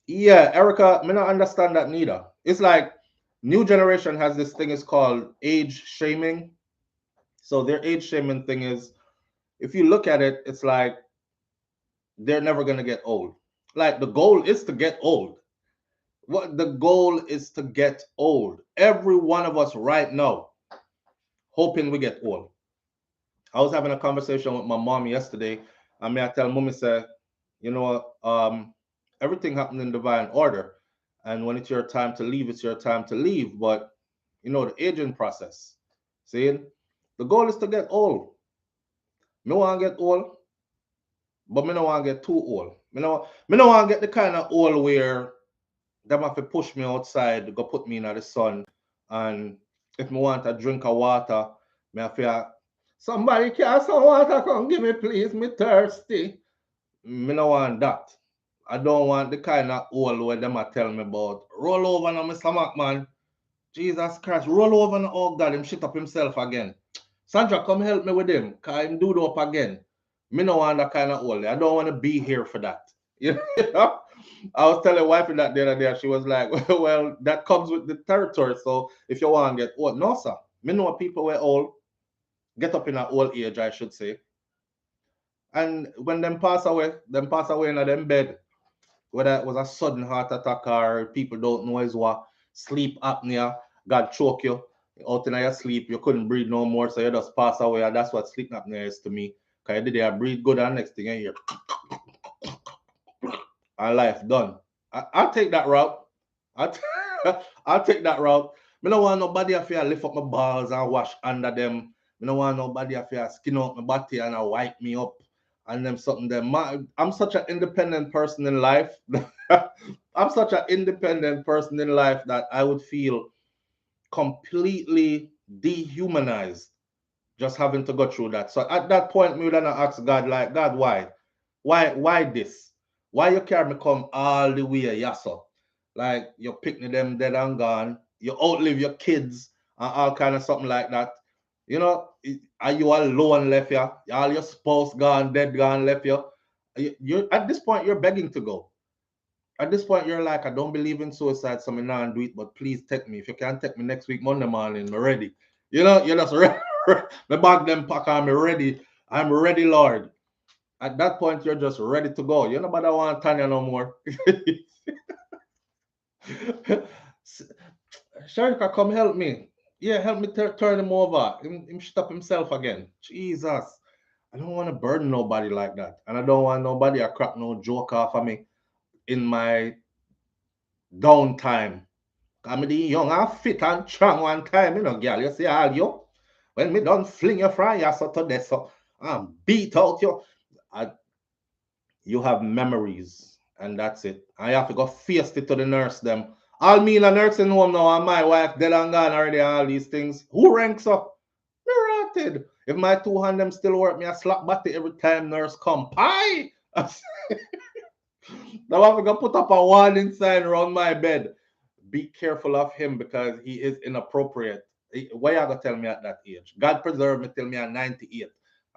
Yeah, Erica, I not understand that neither. It's like new generation has this thing is called age shaming. So their age shaming thing is if you look at it, it's like they're never gonna get old. Like the goal is to get old. What the goal is to get old. Every one of us right now hoping we get old. I was having a conversation with my mom yesterday. I mean, I tell mommy, say, you know, everything happened in divine order. And when it's your time to leave, it's your time to leave. But, you know, the aging process, see, the goal is to get old. No one get old. But me no want to get too old. Me no want to get the kind of old where them have to push me outside, go put me in the sun. And if me want a drink of water, me have to, somebody can some water, come give me please, me thirsty. Me no want that. I don't want the kind of old where them a tell me about. Roll over now, Mr. Mac, man. Jesus Christ, roll over now. Oh God, him shit up himself again. Sandra, come help me with him. Cause him do it up again. Me no want that kind of old. I don't want to be here for that. You know? I was telling wifey that the other day, she was like, well, that comes with the territory. So if you want to get old, no, sir. Me know people were old, get up in an old age, I should say. And when them pass away in them bed, whether it was a sudden heart attack or people don't know is what, sleep apnea, God choke you out in your sleep, you couldn't breathe no more, so you just pass away. And that's what sleep apnea is to me. Because you did breathe good and next thing you hear, and life done. I'll take that route. I'll, I'll take that route. Me don't want nobody to lift up my balls and wash under them. Me don't want nobody to skin out my body and wipe me up and them something them. I'm such an independent person in life. I'm such an independent person in life that I would feel completely dehumanized just having to go through that. So at that point, me would ask God, like, God, why? Why this? Why you carry me come all the way, yasso? Like you picnic them dead and gone, you outlive your kids and all kind of something like that. You know, are you alone left you? All your spouse gone, dead gone, left you. You at this point you're begging to go. At this point, you're like, I don't believe in suicide, so me not do it, but please take me. If you can't take me next week, Monday morning, I'm ready. You know, you're just ready. Me bag them pack, I'm ready. I'm ready, Lord. At that point, you're just ready to go. You nobody want Tanya no more. Sharika, come help me. Yeah, help me turn him over. Him stop himself again. Jesus. I don't want to burden nobody like that. And I don't want nobody to crack no joke off of me in my downtime. I'm the young and fit and strong one time, you know, girl. You see all you. When me done fling your fry ass out to death, so I'm beat out you. I, you have memories, and that's it. I have to go face it to the nurse them. All me in a nursing home now, and my wife dead and gone already, all these things. Who ranks up? Me rotted. If my two hand them still work, me a slap body every time nurse come. Pie! Now I have to put up a warning sign around my bed. Be careful of him because he is inappropriate. Why you gonna tell me at that age? God preserve me till me at 98.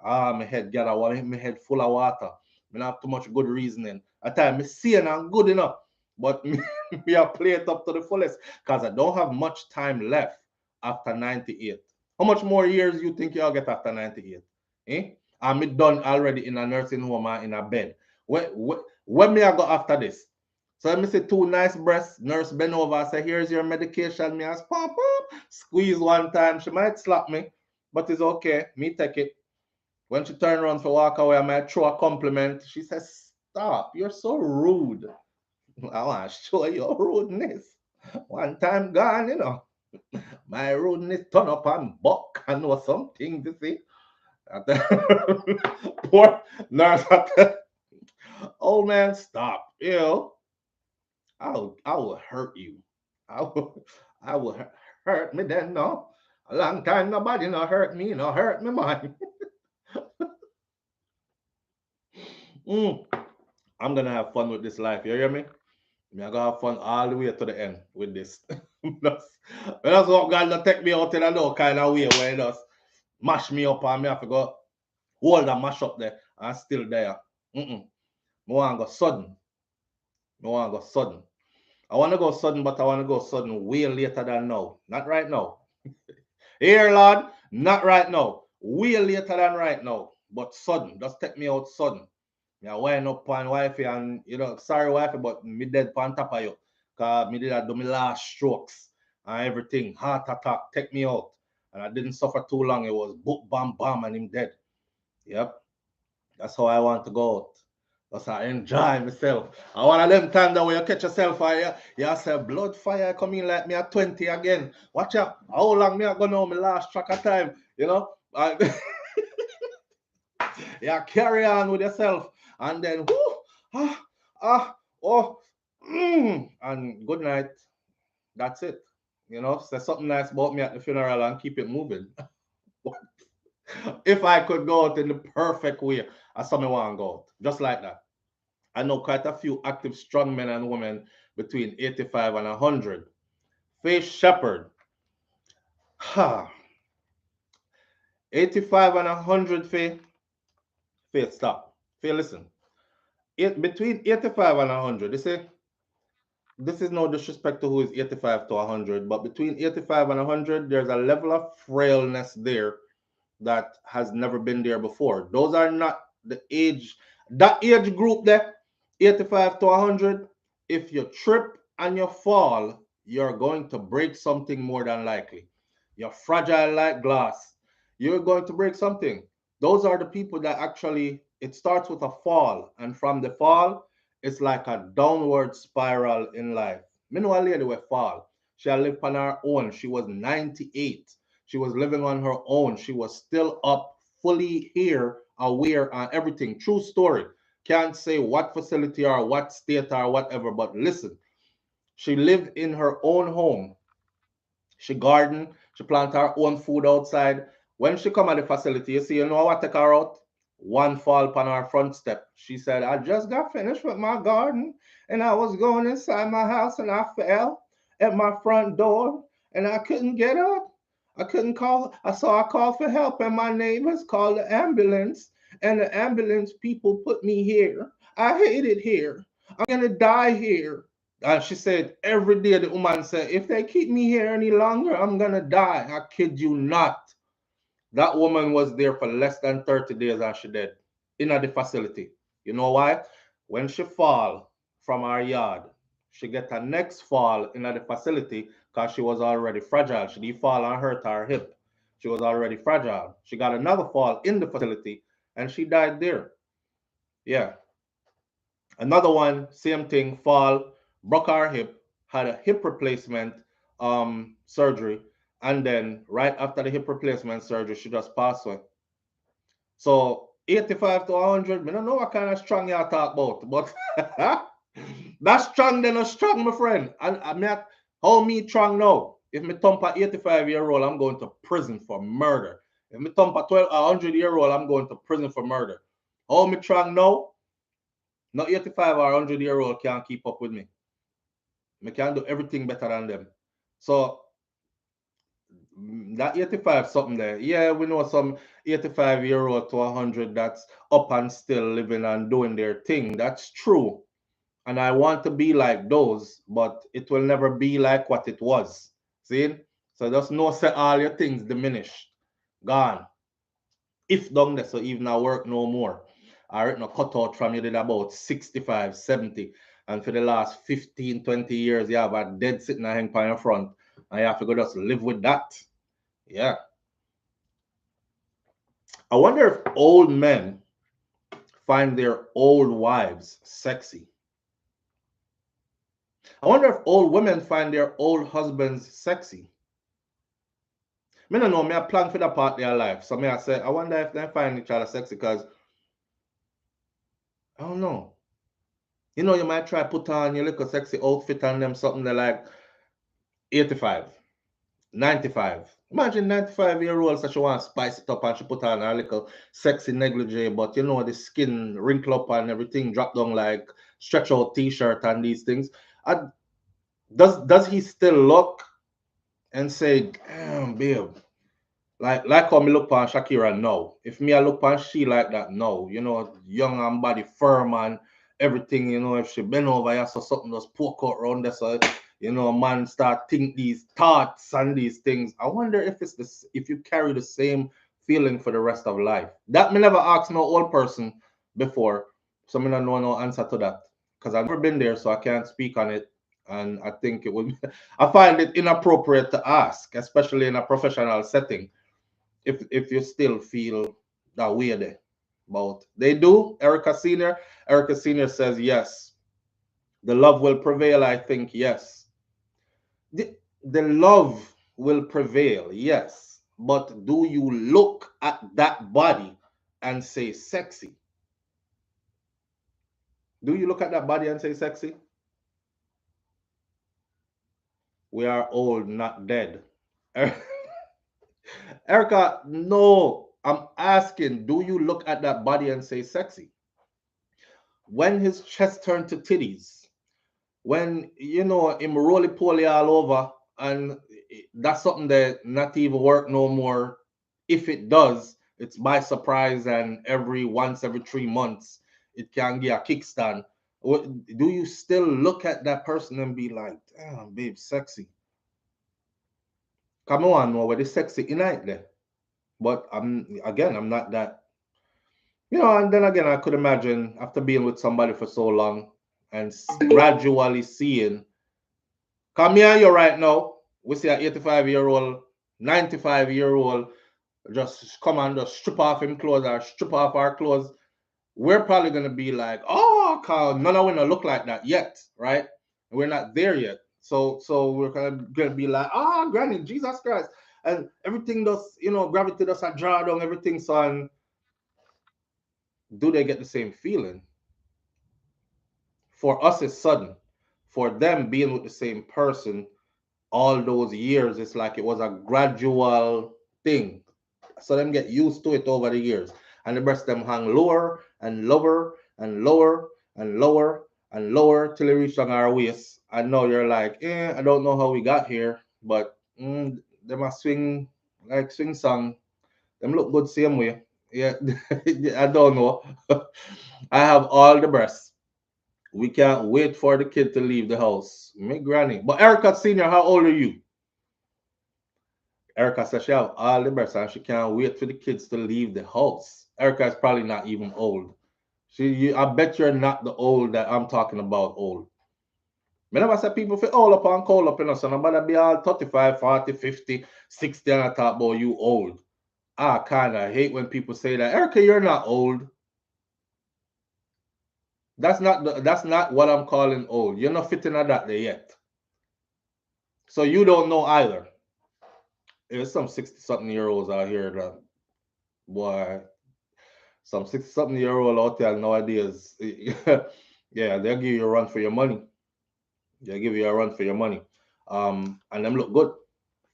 Ah, my head get my head full of water. Me not have too much good reasoning. At time me seeing I'm good enough, but me, me I play it up to the fullest because I don't have much time left after 98. How much more years you think you'll get after 98? Eh? I'm done already in a nursing home or in a bed. When me I go after this? So let me say two nice breasts. Nurse bend over, say, here's your medication. Me as pop, pop. Squeeze one time. She might slap me, but it's okay. Me take it. When she turn around to walk away, I might throw a compliment. She says, stop. You're so rude. I want to show your rudeness. One time gone, you know. My rudeness turn up and buck and know something to see. Poor nurse. Old man, stop. You. I will hurt you. I will hurt me then, no. A long time nobody no hurt me, no hurt me, man. Mm, I'm gonna have fun with this life, you hear me? I'm gonna have fun all the way to the end with this. that's what God to take me out in a no kind of way where he just mash me up and me have to go hold and mash up there and still there. Mm-mm. I want to go sudden. I want to go sudden. I want to go sudden, but I want to go sudden way later than now. Not right now. Here, Lord, not right now. Way later than right now. But sudden. Just take me out sudden. Yeah, wind up on wifey and you know, sorry wifey, but me dead on top of you. Cause me did do my last strokes and everything. Heart attack, take me out. And I didn't suffer too long. It was book bam bam and him dead. Yep. That's how I want to go out. That's how I enjoy myself. And one of them times that when you catch yourself fire, you say blood fire coming like me at 20 again. Watch out. How long me I gonna know my last track of time? You know? Yeah, carry on with yourself. and then whoo, ah, oh, and good night. That's it. Say something nice about me at the funeral and keep it moving. If I could go out in the perfect way, I saw me want to go out. Just like that. I know quite a few active, strong men and women between 85 and 100. Faith Shepherd. Ha. 85 and 100, Faith. Faith, stop. Faith, listen. Between 85 and 100, you see, this is no disrespect to who is 85 to 100, but between 85 and 100, there's a level of frailness there that has never been there before. Those are not the age, that age group there, 85 to 100. If you trip and you fall, you're going to break something more than likely. You're fragile like glass. You're going to break something. Those are the people that actually, it starts with a fall. And from the fall, it's like a downward spiral in life. Me know a lady will fall. She lived on her own. She was 98. She was living on her own. She was still up, fully here, aware, and everything. True story. Can't say what facility or what state or whatever, but listen, she lived in her own home. She garden, she plant her own food outside. When she come at the facility, you know what take her out? One fall upon her front step. She said, I just got finished with my garden and I was going inside my house and I fell at my front door and I couldn't get up. I couldn't call. I called for help and my neighbors called the ambulance and the ambulance people put me here. I hate it here. I'm gonna die here. And she said, every day the woman said, if they keep me here any longer, I'm gonna die. I kid you not. That woman was there for less than 30 days and she dead in the facility. You know why? When she fall from her yard, she get a next fall in the facility because she was already fragile. She did fall and hurt her hip. She was already fragile. She got another fall in the facility and she died there. Yeah. Another one, same thing, fall, broke her hip, had a hip replacement surgery, and then right after the hip replacement surgery, she just passed away. So 85 to 100, I don't know what kind of strong you talk about, but that's strong then not strong, my friend. And I mean, how me strong now? If me thump a 85-year-old, I'm going to prison for murder. If me thump a 100-year-old, I'm going to prison for murder. How me strong now? Not 85 or 100-year-old can't keep up with me. I can do everything better than them. So that 85 something there. Yeah, we know some 85-year-old to 100 that's up and still living and doing their thing. That's true. And I want to be like those, but it will never be like what it was. See? So just know say all your things diminished. Gone. If done there, so even I work no more. I reckon a cut out from you did about 65, 70. And for the last 15, 20 years, you have a dead sitting and hang on your front. And you have to go just live with that. Yeah. I wonder if old men find their old wives sexy. I wonder if old women find their old husbands sexy. Me don't know, me I plan for that part of their life. So me I say, I wonder if they find each other sexy because I don't know. You know, you might try put on your little sexy outfit and them something they like 85, 95. Imagine 95-year-old so she want to spice it up and she put on a little sexy negligee, but you know the skin wrinkle up and everything drop down like stretch out t-shirt and these things. Does he still look and say, damn, babe, like how me look on Shakira now. If me I look on she like that now, you know, young and body firm and everything, you know, if she bend over here so something just poke out around there, so you know, man start think these thoughts and these things. I wonder if it's this if you carry the same feeling for the rest of life. That me never asked no old person before, so me don't know no answer to that. Because I've never been there, so I can't speak on it. And I think it would I find it inappropriate to ask, especially in a professional setting if you still feel that way there. But they do. Erica Senior says yes. The love will prevail. I think yes. The love will prevail. Yes. But do you look at that body and say sexy? Do you look at that body and say sexy? We are old, not dead. Erica, no. I'm asking, do you look at that body and say sexy? When his chest turned to titties, when him roly poly all over, and that's something that not even work no more. If it does, it's by surprise, and every 3 months it can get a kickstand. Do you still look at that person and be like, damn, babe, sexy? Come on, no, with the sexy in it there. But I'm not that. And then again, I could imagine after being with somebody for so long and gradually seeing, come here, you right now. We see an 85-year-old, 95-year-old just come and just strip off him clothes or strip off our clothes. We're probably gonna be like, oh, Carl, none of us look like that yet, right? We're not there yet. So we're gonna be like, granny, Jesus Christ. And everything does, gravity does a draw down everything. So, and do they get the same feeling? For us, it's sudden. For them, being with the same person all those years, it's like it was a gradual thing. So them get used to it over the years. And the breast them hang lower and lower and lower and lower and lower till they reach on our waist. I know you're like, I don't know how we got here, but them a swing like swing song. Them look good same way. Yeah, I don't know. I have all the breasts. We can't wait for the kid to leave the house. Me granny. But Erica Senior, how old are you? Erica says she have all the breasts and she can't wait for the kids to leave the house. Erica is probably not even old. I bet you're not the old that I'm talking about old. Me never say people feel old up and cold up in us, so nobody be all 35, 40, 50, 60 and I talk about you old. I kind of hate when people say that. Erica, you're not old. That's not what I'm calling old. You're not fitting at that there yet. So you don't know either. There's some 60-something-year-olds out here that, boy, some 60-something-year-old out there nowadays, yeah, they'll give you a run for your money. They'll give you a run for your money. And them look good.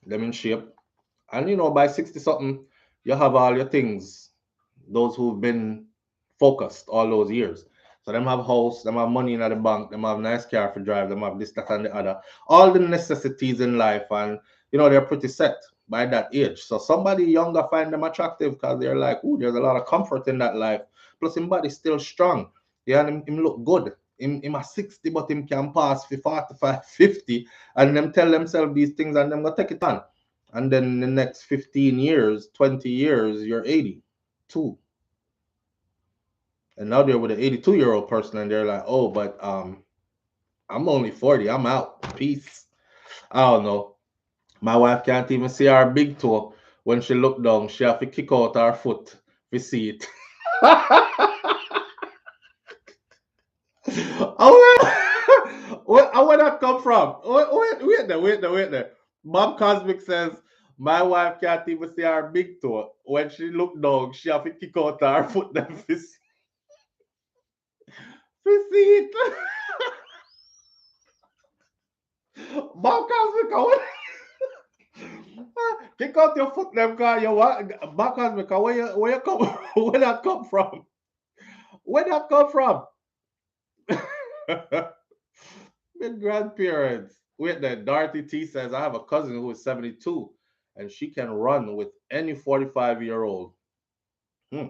Them in shape. And by 60-something, you have all your things. Those who've been focused all those years. So them have house, them have money in the bank, them have nice car for drive, them have this, that, and the other. All the necessities in life, and they're pretty set by that age. So somebody younger find them attractive because they're like, ooh, there's a lot of comfort in that life. Plus, him body's still strong. Yeah, and him look good. Him a 60, but him can pass for 45, 50, and them tell themselves these things, and them go take it on. And then in the next 15 years, 20 years, you're 82. And now they're with an 82-year-old person, and they're like, oh, but I'm only 40. I'm out. Peace. I don't know. My wife can't even see our big toe. When she look down, she have to kick out her foot to see it. Where that come from? Wait there. Bob Cosmic says my wife can't even see her big toe. When she look down, she have to kick out her foot to see it. Bob Cosmic, kick out your foot, them car. You what? Bob Cosmic, where you come? Where that come from? Where that come from? My grandparents. Wait, that Dorothy T says I have a cousin who is 72, and she can run with any 45-year-old. I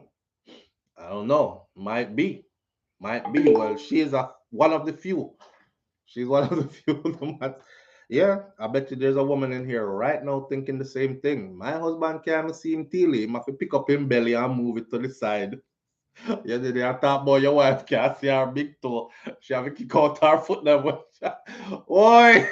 don't know. Might be. Well, she is one of the few. She's one of the few. Yeah, I bet you there's a woman in here right now thinking the same thing. My husband can't see him till he have to pick up him belly and move it to the side. Yeah, they are talk about your wife can't see her big toe. She have to kick out her foot now. Oi!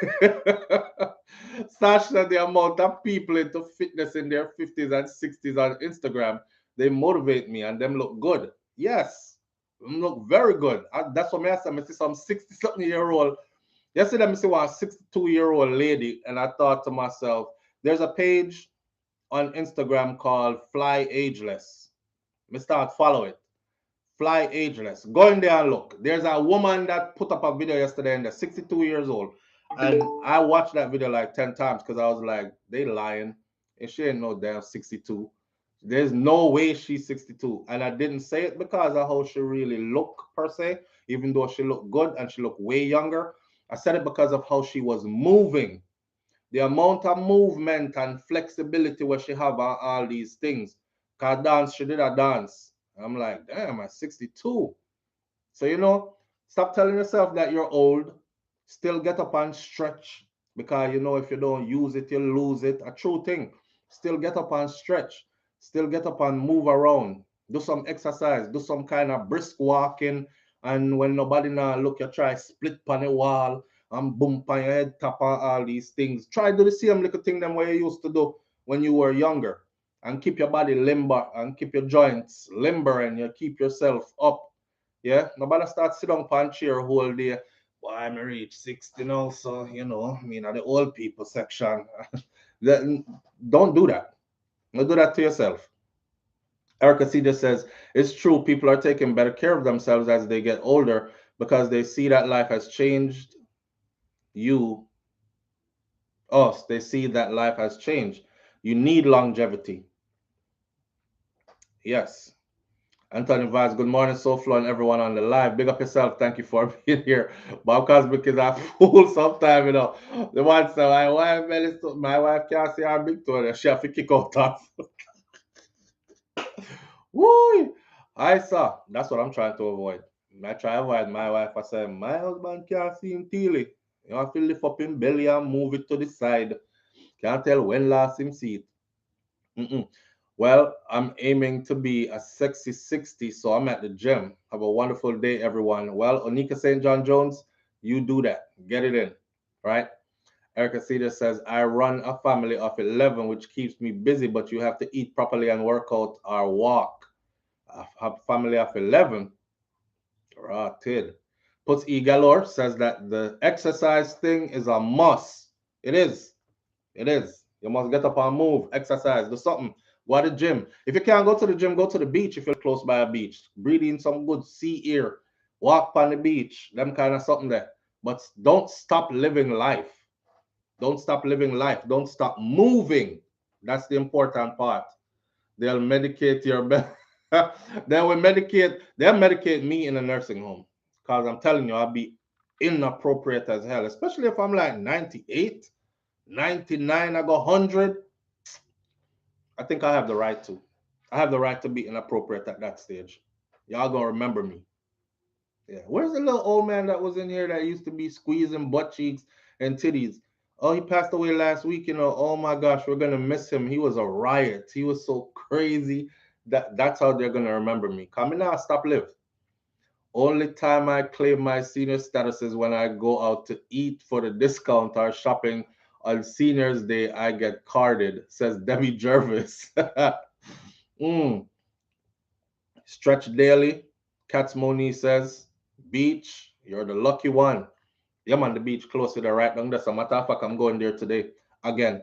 Sasha, the amount of people into fitness in their 50s and 60s on Instagram, they motivate me and them look good. Yes, them look very good. That's what I said. I see some 60-something-year-old. Yesterday, I see one 62-year-old lady, and I thought to myself, there's a page on Instagram called Fly Ageless. I start follow it. fly ageless. Go in there and look. There's a woman that put up a video yesterday and they're 62 years old. And I watched that video like 10 times because I was like, they lying. And she ain't no damn 62. There's no way she's 62. And I didn't say it because of how she really look per se, even though she looked good and she looked way younger. I said it because of how she was moving. The amount of movement and flexibility where she have on all these things. Cause dance, she did a dance. I'm like, damn, I'm 62. So, stop telling yourself that you're old. Still get up and stretch. Because, if you don't use it, you'll lose it. A true thing. Still get up and stretch. Still get up and move around. Do some exercise. Do some kind of brisk walking. And when nobody now look, you try split on the wall and bump on your head, tap on all these things. Try do the same little thing them way you used to do when you were younger. And keep your body limber and keep your joints limber and you keep yourself up. Yeah, nobody start sit down on chair whole day. Well, I'm reach 60 now, so I mean at the old people section. Don't do that. Don't do that to yourself. Erica C just says it's true. People are taking better care of themselves as they get older because they see that life has changed you. Us, they see that life has changed. You need longevity. Yes. Anthony Vaz, good morning, SouFlo, and everyone on the live. Big up yourself. Thank you for being here. Bob Cosby is a fool sometimes, The one said, my wife can't see her big toe. She have to kick out that. Woo! I saw. That's what I'm trying to avoid. I try to avoid my wife. I say, my husband can't see him teely. You have to lift up him belly and move it to the side. Can't tell when last him see it. Mm-mm. Well, I'm aiming to be a sexy 60, so I'm at the gym. Have a wonderful day, everyone. Well, Onika St. John Jones, you do that. Get it in, right? Erica Cedar says, I run a family of 11, which keeps me busy, but you have to eat properly and work out or walk. A family of 11? Rotted. Puts E Galore says that the exercise thing is a must. It is. It is. You must get up and move, exercise, do something. Go to the gym. If you can't go to the gym, go to the beach if you're close by a beach. Breathe in some good sea air. Walk on the beach. Them kind of something there. But don't stop living life. Don't stop living life. Don't stop moving. That's the important part. They'll medicate your they'll medicate me in a nursing home. Because I'm telling you, I'll be inappropriate as hell. Especially if I'm like 98. 99, I go 100. I think I have the right to. I have the right to be inappropriate at that stage. Y'all gonna remember me. Yeah. Where's the little old man that was in here that used to be squeezing butt cheeks and titties? Oh, he passed away last week. Oh my gosh, we're gonna miss him. He was a riot. He was so crazy. That's how they're gonna remember me. Come in now, stop live. Only time I claim my senior status is when I go out to eat for the discount or shopping on Seniors Day. I get carded, says Debbie Jervis. mm. Stretch daily. Cats Moni says, beach, you're the lucky one. Yeah, man, the beach close to the right down there. So matter of fact, I'm going there today. Again.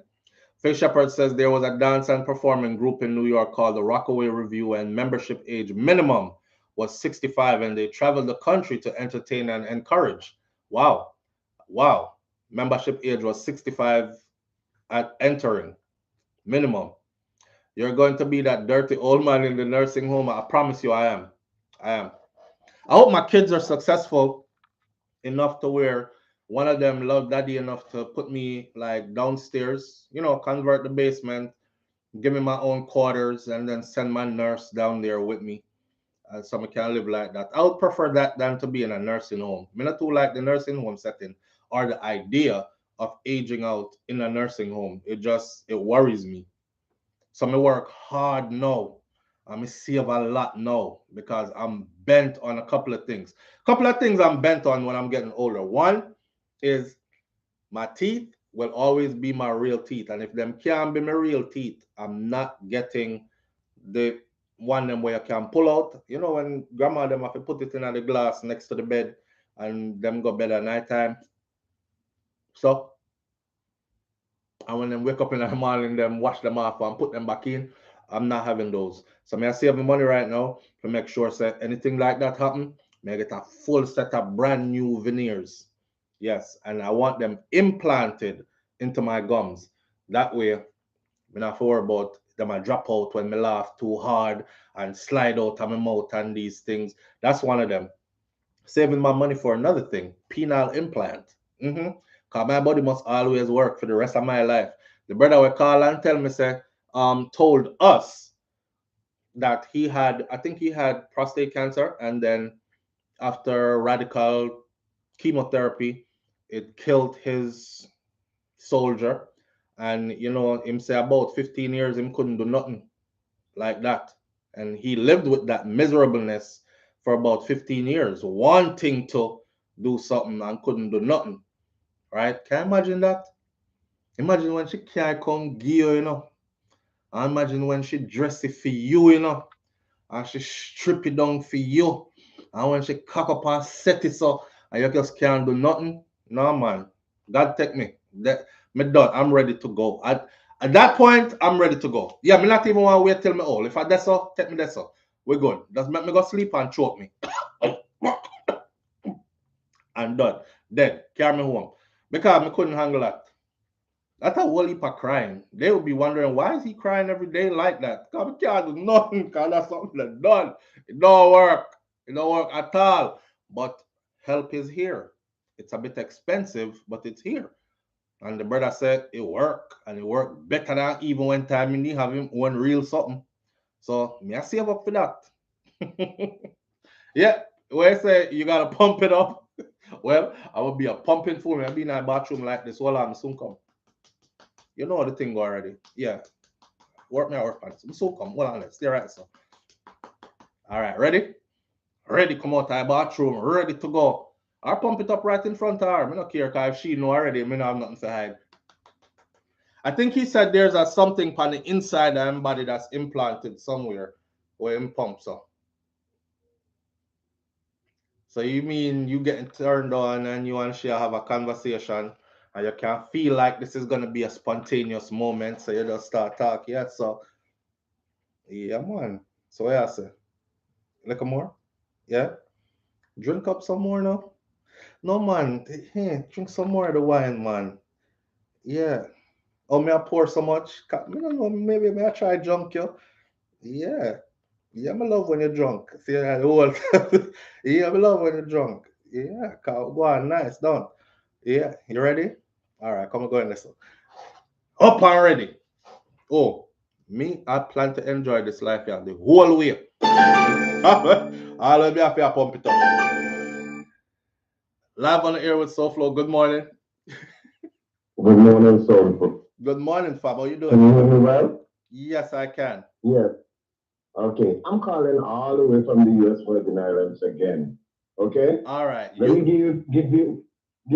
Faith Shepherd says there was a dance and performing group in New York called the Rockaway Review, and membership age minimum was 65, and they traveled the country to entertain and encourage. Wow. Wow. Membership age was 65 at entering minimum. You're going to be that dirty old man in the nursing home. I promise you I am. I am. I hope my kids are successful enough to where one of them love daddy enough to put me like downstairs, convert the basement, give me my own quarters, and then send my nurse down there with me. So I can live like that. I would prefer that than to be in a nursing home. I not too like the nursing home setting or the idea of aging out in a nursing home. It worries me. So I work hard now. I save a lot now because I'm bent on a couple of things. Couple of things I'm bent on when I'm getting older. One is my teeth will always be my real teeth. And if them can't be my real teeth, I'm not getting the one them where you can pull out. When grandma them have to put it in the glass next to the bed and them go bed at night time. And when them wake up in the morning, them wash them off and put them back in. I'm not having those. So may I save my money right now to make sure that anything like that happen, may I get a full set of brand new veneers. Yes, and I want them implanted into my gums. That way, I not have to worry about them I drop out when me laugh too hard and slide out of my mouth and these things. That's one of them. Saving my money for another thing, penile implant. Cause my body must always work for the rest of my life. The brother will call and tell me, say, told us that he had, I think he had prostate cancer, and then after radical chemotherapy, it killed his soldier. And him say about 15 years him couldn't do nothing like that. And he lived with that miserableness for about 15 years, wanting to do something and couldn't do nothing. Right? Can you imagine that? Imagine when she can't come give you. And imagine when she dress it for you. And she strip it down for you. And when she cock up and set it so, and you just can't do nothing. No, man. God take me. Me done. I'm ready to go. At that point, I'm ready to go. Yeah, me not even want to wait till me old. If I that's so, take me that's so. We're good. Just make me go sleep and choke me. I'm done. Dead. Carry me home. Because I couldn't handle that. That's a whole heap of crying. They would be wondering why is he crying every day like that? Because we can't do nothing, because that's something that's done. It don't work. It don't work at all. But help is here. It's a bit expensive, but it's here. And the brother said it worked, and it worked better than even when time in need have him one real something. So me I save up for that. Yeah, where I say you gotta pump it up. Well, I will be a pumping fool. I'll be in a bathroom like this. Hold on, soon come. You know the thing already. Yeah. Work me out, work on it. So come. Hold on, let's stay right, so. All right, ready? Ready, come out of the bathroom, ready to go. I pump it up right in front of her. I don't care, because if she know already, I don't have nothing to hide. I think he said there's a something on the inside of his body that's implanted somewhere where him pumps up. So you mean you getting turned on and you and she have a conversation and you can feel like this is gonna be a spontaneous moment, so you just start talking. Yeah, so yeah, man. So yeah, I say, like more? Yeah? Drink up some more now? No man, hey, drink some more of the wine, man. Yeah. Oh, may I pour so much? I don't know, maybe may I try drunk you? Yeah. Yeah, I love when you're drunk. See, I whole yeah, I love when you're drunk. Yeah, go on, nice, done. Yeah, you ready? All right, come on, go and listen. Up and ready. Oh, me, I plan to enjoy this life yeah, the whole way. All of me have to pump it up. Live on the air with SouFLo. Good morning. Good morning, Soulful. Good morning, Fab. How you Can you doing? hear me well? Yes, I can. Yes. Okay. I'm calling all the way from the US Virgin Islands again. Okay? All right. Let me give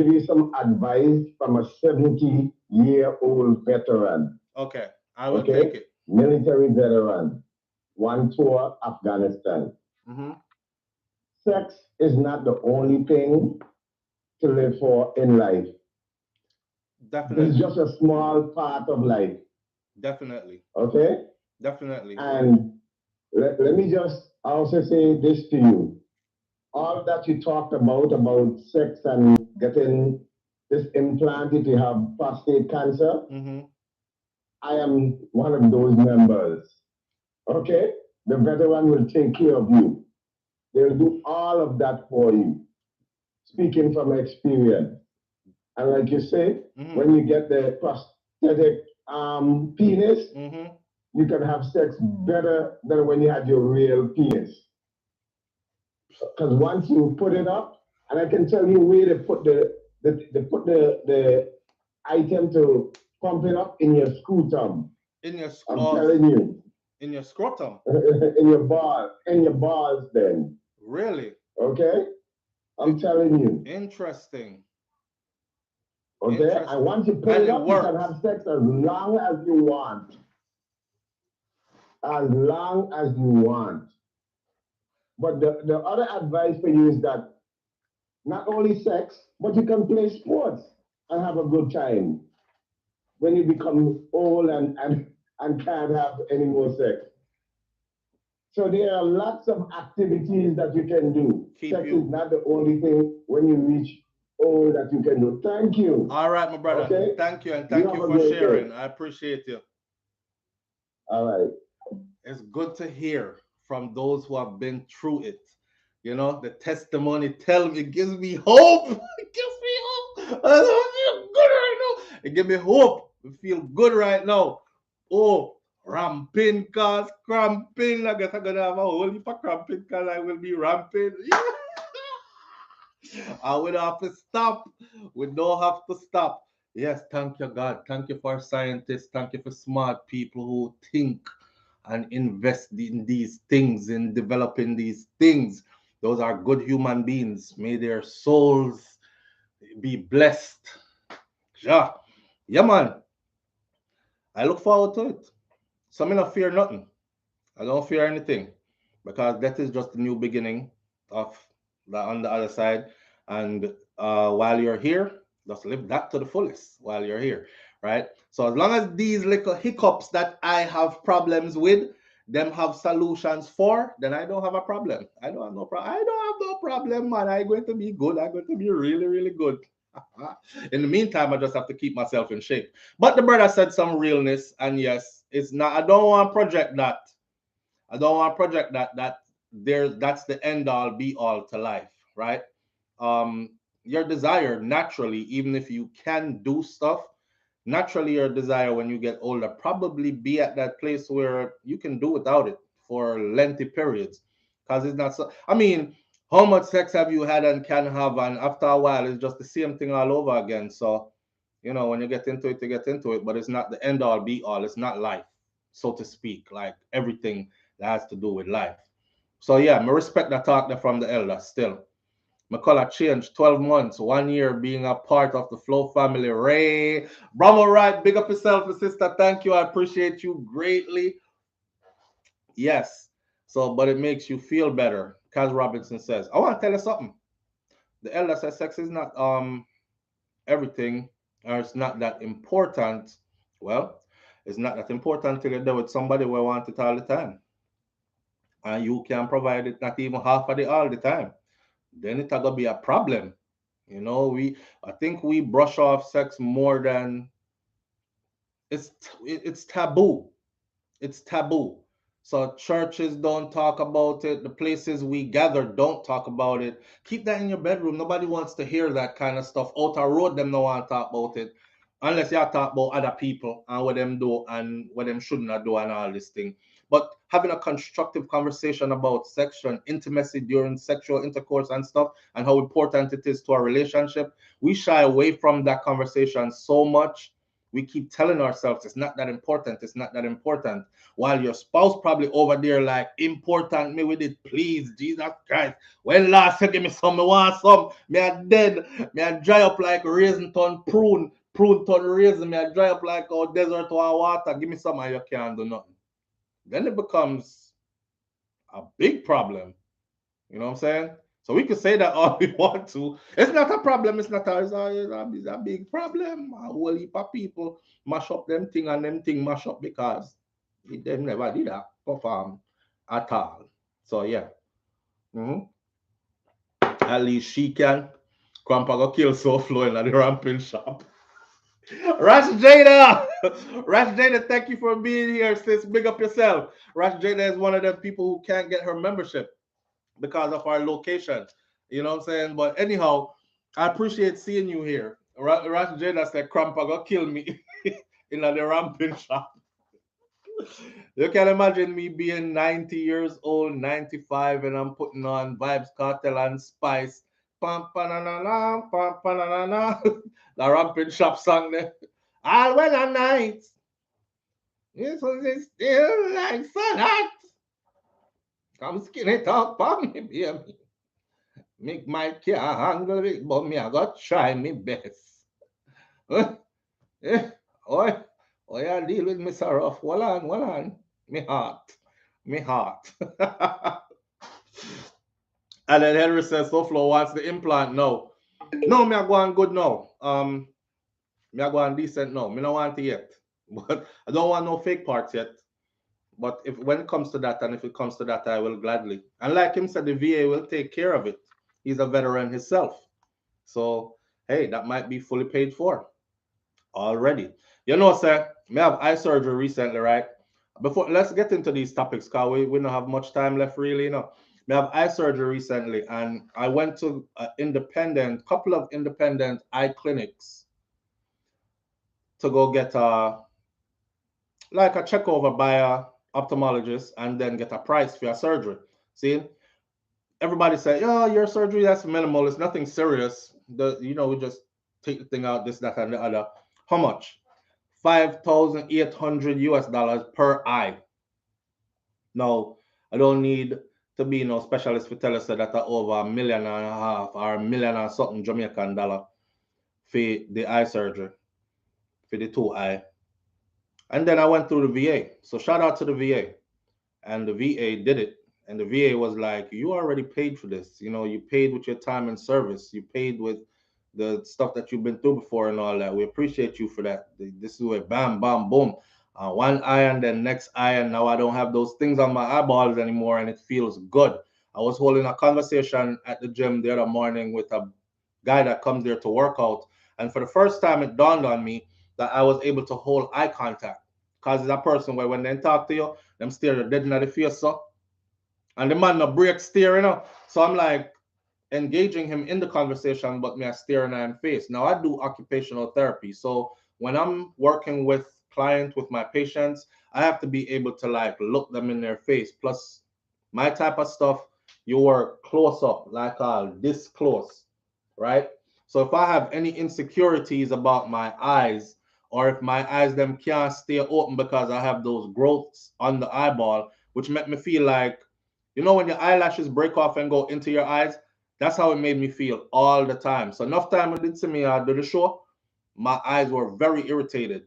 you some advice from a 70-year-old veteran. Okay. I will take Okay? it. Military veteran. One tour Afghanistan. Mm-hmm. Sex is not the only thing to live for in life. It's Definitely. just a small part of life. Definitely. Okay? Definitely. And let me just also say this to you. All that you talked about sex and getting this implant if you have prostate cancer, Mm-hmm. I am one of those members. Okay? The veteran will take care of you. They'll do all of that for you. Speaking from experience. And like you say, Mm-hmm. when you get the prosthetic penis, Mm-hmm. you can have sex better than when you had your real penis. Because once you put it up, and I can tell you where to put the item to pump it up in your scrotum. In your I'm telling you, in your scrotum. in your balls. Then Really? okay, I'm It, telling you. interesting. Okay, and Interesting. once you put And it it up, you can works. have sex as long as you want, as long as you want. But the other advice for you is that not only sex, but you can play sports and have a good time when you become old and can't have any more sex. So there are lots of activities that you can do. Sex is not the only thing when you reach old that you can do. Thank you. All right, my brother. Okay? Thank you, and thank you for sharing. I appreciate you. All right. It's good to hear from those who have been through it. You know, the testimony it gives me hope. It gives me hope. I feel good right now. It gives me hope. I feel good right now. Oh, ramping cars, cramping. I guess I'm gonna have a whole heap of cramping because I will be ramping. I will have to stop. We don't have to stop. Yes, thank you, God. Thank you for scientists. Thank you for smart people who think and invest in these things, in developing these things. Those are good human beings. May their souls be blessed. Yeah, yeah, man. I look forward to it. So I don't fear nothing. I don't fear anything because that is just the new beginning of the on the other side. And while you're here, just live that to the fullest while you're here, right? So as long as these little hiccups that I have problems with, them have solutions for, then I don't have a problem. I don't have no problem. I don't have no problem, man. I'm going to be good. I'm going to be really, really good. In the meantime, I just have to keep myself in shape. But the brother said some realness, and yes, it's not. I don't want to project that. I don't want to project that's the end all be all to life, right? Your desire naturally, even if you can do stuff, naturally your desire when you get older probably be at that place where you can do without it for lengthy periods. Because it's not so. I mean, how much sex have you had and can have, and after a while it's just the same thing all over again. So, you know, when you get into it, you get into it, but it's not the end all be all. It's not life, so to speak, like everything that has to do with life. So yeah, I respect the talk there from the elder still. My color changed 12 months, 1 year being a part of the Flow family. Ray, Bravo, right? Big up yourself, sister. Thank you. I appreciate you greatly. Yes. So, but it makes you feel better. Kaz Robinson says, I want to tell you something. The elder says sex is not everything, or it's not that important. Well, it's not that important till you're there with somebody who wants it all the time. And you can provide it not even half of it all the time. Then it's gonna be a problem. You know, I think we brush off sex more than it's taboo. It's taboo. So churches don't talk about it. The places we gather don't talk about it. Keep that in your bedroom. Nobody wants to hear that kind of stuff. Out a road, them no want to talk about it. Unless you talk about other people and what them do and what them shouldn't do and all this thing. But having a constructive conversation about sex and intimacy during sexual intercourse and stuff and how important it is to our relationship, we shy away from that conversation so much. We keep telling ourselves it's not that important, it's not that important. While your spouse probably over there like, important me with it, please, Jesus Christ. When last you give me some, me want some. Me a dead. Me a dry up like raisin ton prune ton raisin. Me a dry up like our desert or water. Give me some and you can't do nothing. Then it becomes a big problem. You know what I'm saying? So we could say that all we want to. It's not a problem. It's not it's a big problem. A whole heap of people mash up them thing and them thing mash up because they never did that perform at all. So yeah. Mm-hmm. At least she can. Grandpa go kill SouFLo in the ramping shop. Rash Jada! Rash Jada, thank you for being here, sis. Big up yourself. Rash Jada is one of the people who can't get her membership because of our location. You know what I'm saying? But anyhow, I appreciate seeing you here. Rash Jada said, Crampa go kill me in the ramping shop. You can imagine me being 90 years old, 95, and I'm putting on Vibes Cartel and Spice. Pam, pa, na, na, na, pam, pa, na, na, na. The ramping shop song there. All when a night. This was still like sun hot. Come skin it up on me, baby. Make my car handle it, but me I got try me best. Oh, oh, yeah, deal with me sorrow. Hold on, hold on. Me heart. And then Henry says, SouFLo wants the implant. No, no, me I go on good now. Me I go on decent now. Me no want it yet. But I don't want no fake parts yet. But if when it comes to that, and if it comes to that, I will gladly. And like him said, the VA will take care of it. He's a veteran himself. So hey, that might be fully paid for already. You know, sir, me have eye surgery recently, right? Before let's get into these topics, cause we don't have much time left, really. You know, me have eye surgery recently, and I went to a independent, couple of independent eye clinics to go get like a check over by a ophthalmologist, and then get a price for your surgery. See, everybody say, "Oh, your surgery that's minimal. It's nothing serious. We just take the thing out, this, that, and the other." How much? $5,800 per eye. Now, I don't need to be no specialist for tell us that are over $1.5 million or $1 million and something Jamaican dollar for the eye surgery for the two eye. And then I went through the VA. So shout out to the VA. And the VA did it. And the VA was like, "You already paid for this. You paid with your time and service. You paid with the stuff that you've been through before and all that. We appreciate you for that. This is where bam, bam, boom. One eye and then next eye, and now I don't have those things on my eyeballs anymore, and it feels good." I was holding a conversation at the gym the other morning with a guy that comes there to work out, and for the first time, it dawned on me that I was able to hold eye contact. Because it's a person where when they talk to you, them stare dead in the face, so. And the man no break stare. So I'm like engaging him in the conversation, but me I staring at him face. Now I do occupational therapy. So when I'm working with clients, with my patients, I have to be able to like look them in their face. Plus my type of stuff, you work close up, like this close, right? So if I have any insecurities about my eyes, or if my eyes them can't stay open because I have those growths on the eyeball, which make me feel like, when your eyelashes break off and go into your eyes, that's how it made me feel all the time. So enough time it did to me do the show, my eyes were very irritated.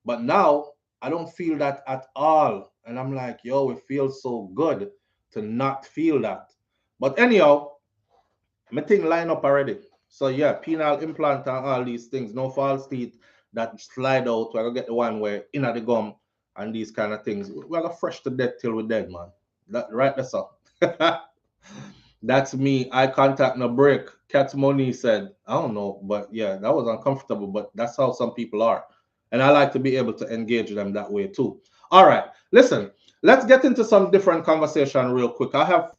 But now I don't feel that at all. And I'm like, yo, it feels so good to not feel that. But anyhow, my thing line up already. So yeah, penile implant and all these things, no false teeth that slide out. We're gonna get the one where in at the gum and these kind of things. We're gonna fresh to death till we're dead, man. That right, that's all. That's me. Eye contact no break. Cat's money said. I don't know, but yeah, that was uncomfortable. But that's how some people are, and I like to be able to engage them that way too. All right, listen. Let's get into some different conversation real quick. I have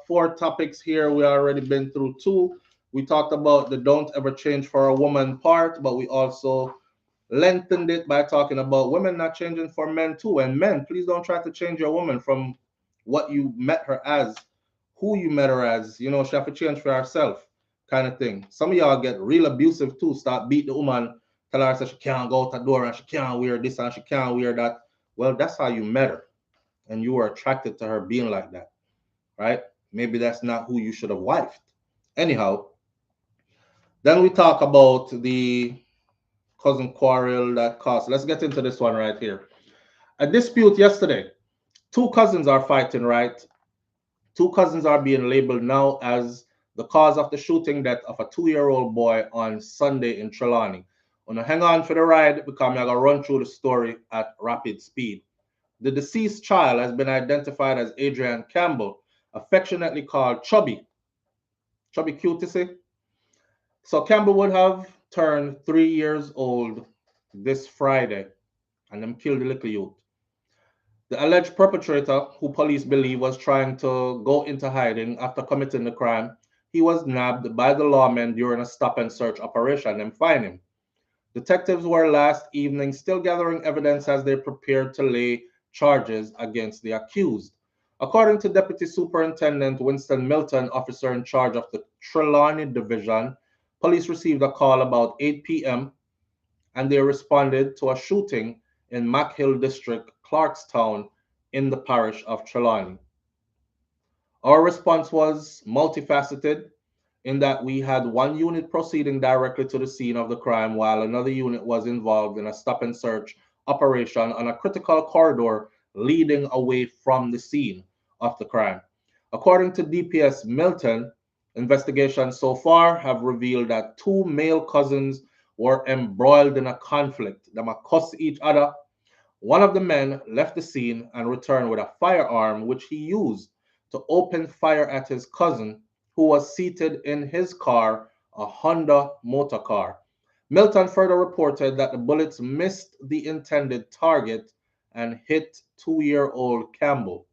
4 topics here. We already been through 2. We talked about the don't ever change for a woman part, but we also lengthened it by talking about women not changing for men too. And men, please don't try to change your woman from what you met her as, who you met her as. She have to change for herself, kind of thing. Some of y'all get real abusive too. Start beat the woman, tell her that she can't go out the door and she can't wear this and she can't wear that. Well, that's how you met her, and you were attracted to her being like that, right? Maybe that's not who you should have wifed. Anyhow, then we talk about the cousin quarrel that caused. Let's get into this one right here. A dispute yesterday. 2 cousins are fighting, right? 2 cousins are being labeled now as the cause of the shooting death of a 2-year-old boy on Sunday in Trelawney. Wanna hang on for the ride because I'm gonna run through the story at rapid speed. The deceased child has been identified as Adrian Campbell, affectionately called Chubby. Chubby Cutie. So Campbell would have turned 3 years old this Friday, and them killed the little youth. The alleged perpetrator, who police believe was trying to go into hiding after committing the crime, he was nabbed by the lawmen during a stop and search operation and fined him. Detectives were last evening still gathering evidence as they prepared to lay charges against the accused. According to Deputy Superintendent Winston Milton, officer in charge of the Trelawney Division, police received a call about 8 p.m. and they responded to a shooting in Mac Hill District, Clarkstown, in the parish of Trelawney. Our response was multifaceted in that we had one unit proceeding directly to the scene of the crime while another unit was involved in a stop and search operation on a critical corridor leading away from the scene of the crime. According to DPS Milton, investigations so far have revealed that 2 male cousins were embroiled in a conflict. They cuss each other One of the men left the scene and returned with a firearm which he used to open fire at his cousin, who was seated in his car, a Honda motor car. Milton further reported that the bullets missed the intended target and hit 2-year-old Campbell,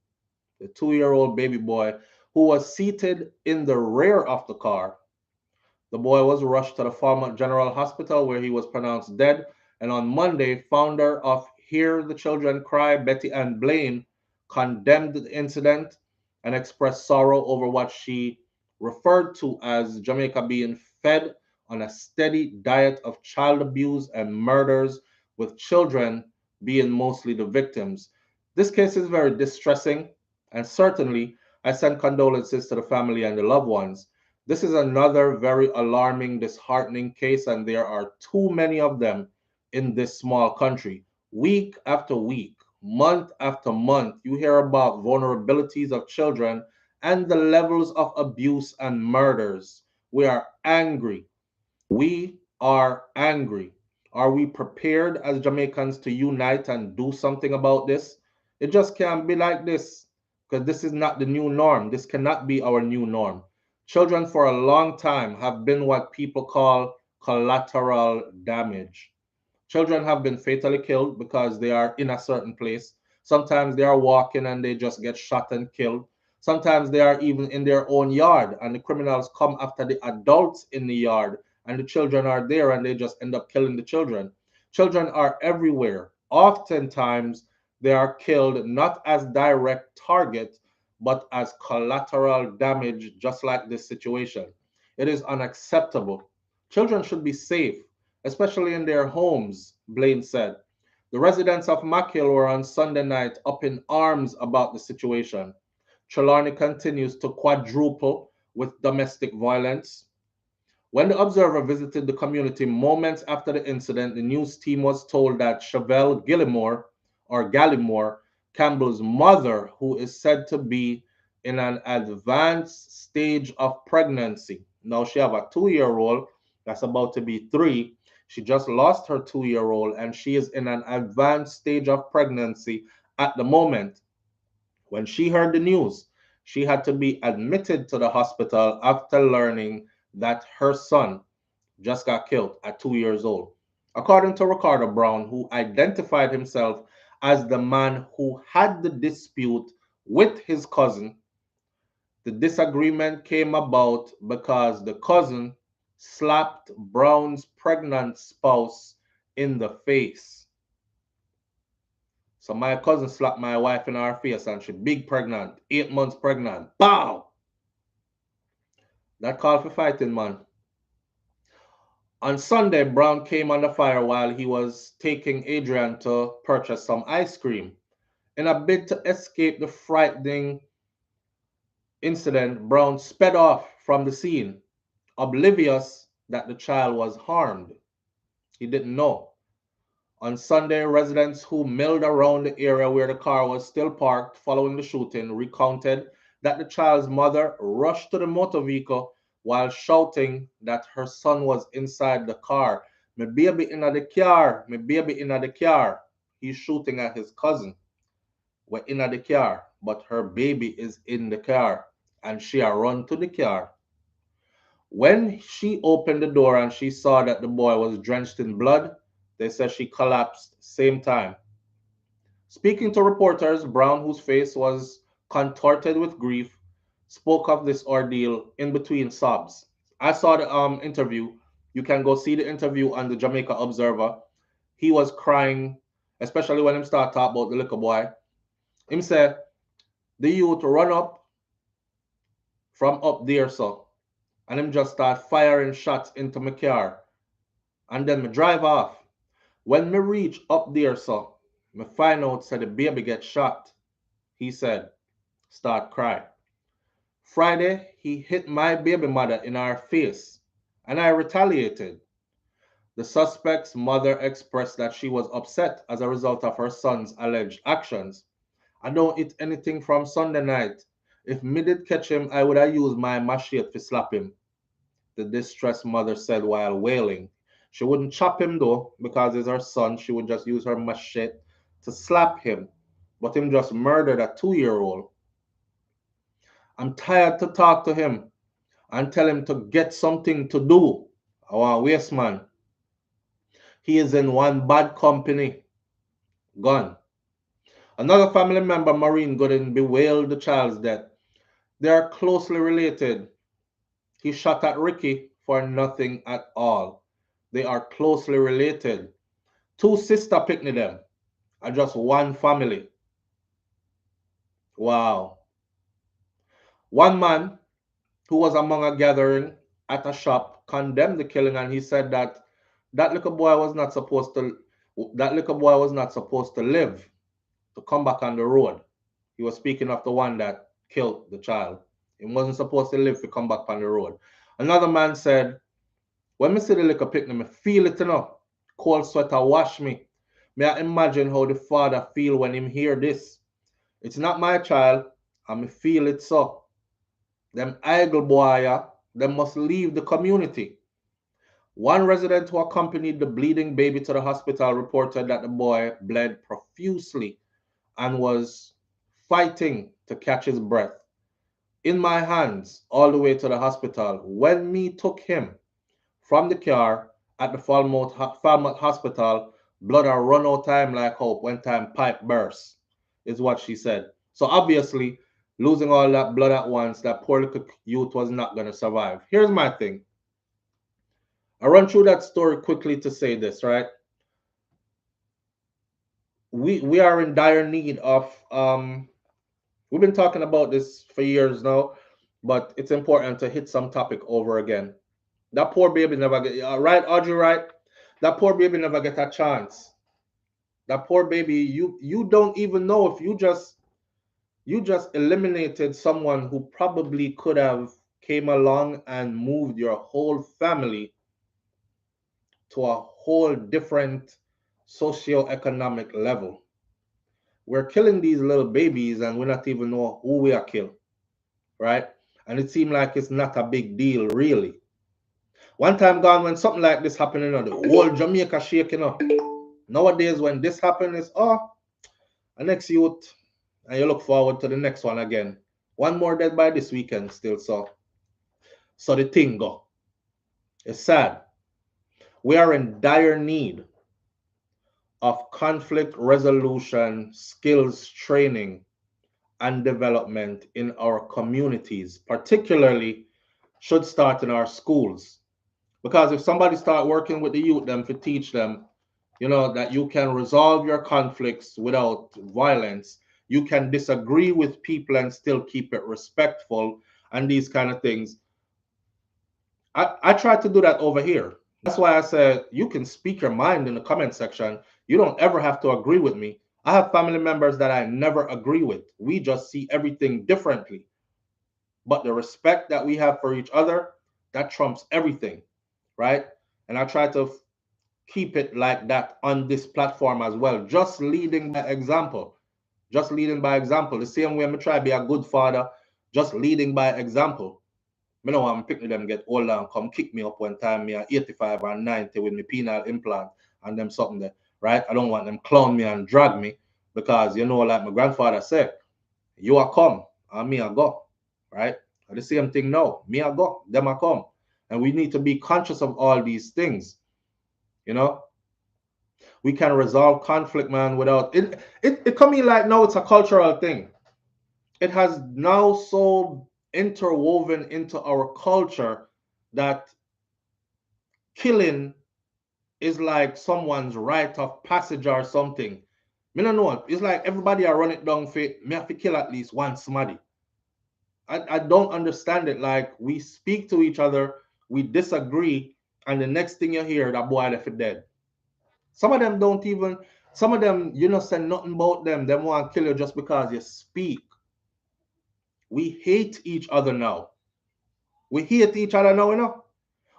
the 2-year-old baby boy who was seated in the rear of the car. The boy was rushed to the Falmouth General Hospital where he was pronounced dead. And on Monday, founder of Hear the Children Cry, Betty Ann Blaine, condemned the incident and expressed sorrow over what she referred to as Jamaica being fed on a steady diet of child abuse and murders, with children being mostly the victims. This case is very distressing, and certainly I send condolences to the family and the loved ones. This is another very alarming, disheartening case, and there are too many of them in this small country. Week after week, month after month, you hear about vulnerabilities of children and the levels of abuse and murders. We are angry. We are angry. Are we prepared as Jamaicans to unite and do something about this? It just can't be like this because this is not the new norm. This cannot be our new norm. Children for a long time have been what people call collateral damage. Children have been fatally killed because they are in a certain place. Sometimes they are walking and they just get shot and killed. Sometimes they are even in their own yard and the criminals come after the adults in the yard and the children are there and they just end up killing the children. Children are everywhere. Oftentimes they are killed not as direct target but as collateral damage, just like this situation. It is unacceptable. Children should be safe, especially in their homes, Blaine said. The residents of Mackhill were on Sunday night up in arms about the situation. Trelawney continues to quadruple with domestic violence. When the Observer visited the community moments after the incident, the news team was told that Chevelle Gillimore, or Gallimore, Campbell's mother, who is said to be in an advanced stage of pregnancy. Now she have a 2-year-old that's about to be 3. She just lost her 2-year-old and she is in an advanced stage of pregnancy at the moment. When she heard the news, she had to be admitted to the hospital after learning that her son just got killed at 2 years old. According to Ricardo Brown, who identified himself as the man who had the dispute with his cousin, the disagreement came about because the cousin slapped Brown's pregnant spouse in the face. So my cousin slapped my wife in her face and she big pregnant, 8 months pregnant. Bow! That called for fighting, man. On Sunday, Brown came under fire while he was taking Adrian to purchase some ice cream. In a bid to escape the frightening incident, Brown sped off from the scene, oblivious that the child was harmed. He didn't know. On Sunday, residents who milled around the area where the car was still parked following the shooting recounted that the child's mother rushed to the motor vehicle while shouting that her son was inside the car. My baby in the car, my baby in the car. He's shooting at his cousin. We're in the car, but her baby is in the car, and she run to the car. When she opened the door and she saw that the boy was drenched in blood, they said she collapsed same time. Speaking to reporters, Brown, whose face was contorted with grief, spoke of this ordeal in between sobs. I saw the interview. You can go see the interview on the Jamaica Observer. He was crying, especially when him start talk about the little boy. Him said, the youth run up from up there, so, and him just start firing shots into my car. And then me drive off. When me reach up there, so, me find out said the baby get shot. He said, start cry. Friday, he hit my baby mother in her face, and I retaliated. The suspect's mother expressed that she was upset as a result of her son's alleged actions. I don't eat anything from Sunday night. If me did catch him, I would have used my machete to slap him, the distressed mother said while wailing. She wouldn't chop him though, because it's her son. She would just use her machete to slap him, but him just murdered a 2-year-old. I'm tired to talk to him and tell him to get something to do. Our waste man. He is in one bad company. Gone. Another family member, Maureen Gooden, bewailed the child's death. They are closely related. He shot at Ricky for nothing at all. They are closely related. 2 sister picnic them are just one family. Wow. One man who was among a gathering at a shop condemned the killing, and he said that that little boy was not supposed to live, to come back on the road. He was speaking of the one that killed the child. He wasn't supposed to live to come back on the road. Another man said, when me see the little picnic, me feel it enough. Cold sweater wash me. May I imagine how the father feel when him hear this. It's not my child, and me feel it so. Them idle boy, them must leave the community. One resident who accompanied the bleeding baby to the hospital reported that the boy bled profusely and was fighting to catch his breath. In my hands all the way to the hospital. When me took him from the car at the Falmouth Hospital, blood are run out time like hope when time pipe bursts, is what she said. So obviously, losing all that blood at once, that poor little youth was not going to survive. Here's my thing. I run through that story quickly to say this, right? We are in dire need of, we've been talking about this for years now, but it's important to hit some topic over again. That poor baby never get, right, Audrey, right? That poor baby never get a chance. That poor baby, you don't even know if you just eliminated someone who probably could have came along and moved your whole family to a whole different socio-economic level. We're killing these little babies and we not even know who we are killing, right? And it seemed like it's not a big deal, really. One time gone when something like this happened, the whole Jamaica shaking up. Nowadays, when this happens, it's a next youth, and you look forward to the next one again. One more dead by this weekend still, so the thing go. It's sad. We are in dire need of conflict resolution, skills training, and development in our communities, particularly should start in our schools. Because if somebody start working with the youth, them to teach them, that you can resolve your conflicts without violence, you can disagree with people and still keep it respectful, and these kind of things. I try to do that over here. That's why I said you can speak your mind in the comment section. You don't ever have to agree with me. I have family members that I never agree with. We just see everything differently. But the respect that we have for each other, that trumps everything, right? And I try to keep it like that on this platform as well. Just leading by example. Just leading by example. The same way I try to be a good father, just leading by example. I don't want to pick them get older and come kick me up one time, me at 85 or 90 with my penile implant and them something there, right? I don't want them clown me and drag me because, like my grandfather said, you are come and me I go, right? The same thing now. Me I go, them I come. And we need to be conscious of all these things, We can resolve conflict, man, without it. It coming like now it's a cultural thing. It has now so interwoven into our culture that killing is like someone's rite of passage or something. Me don't know. It's like everybody are run it down for me have to kill at least one somebody. I don't understand it. Like we speak to each other, we disagree, and the next thing you hear, that boy left dead. Some of them don't even, some of them, say nothing about them. Them want to kill you just because you speak. We hate each other now. We hate each other now,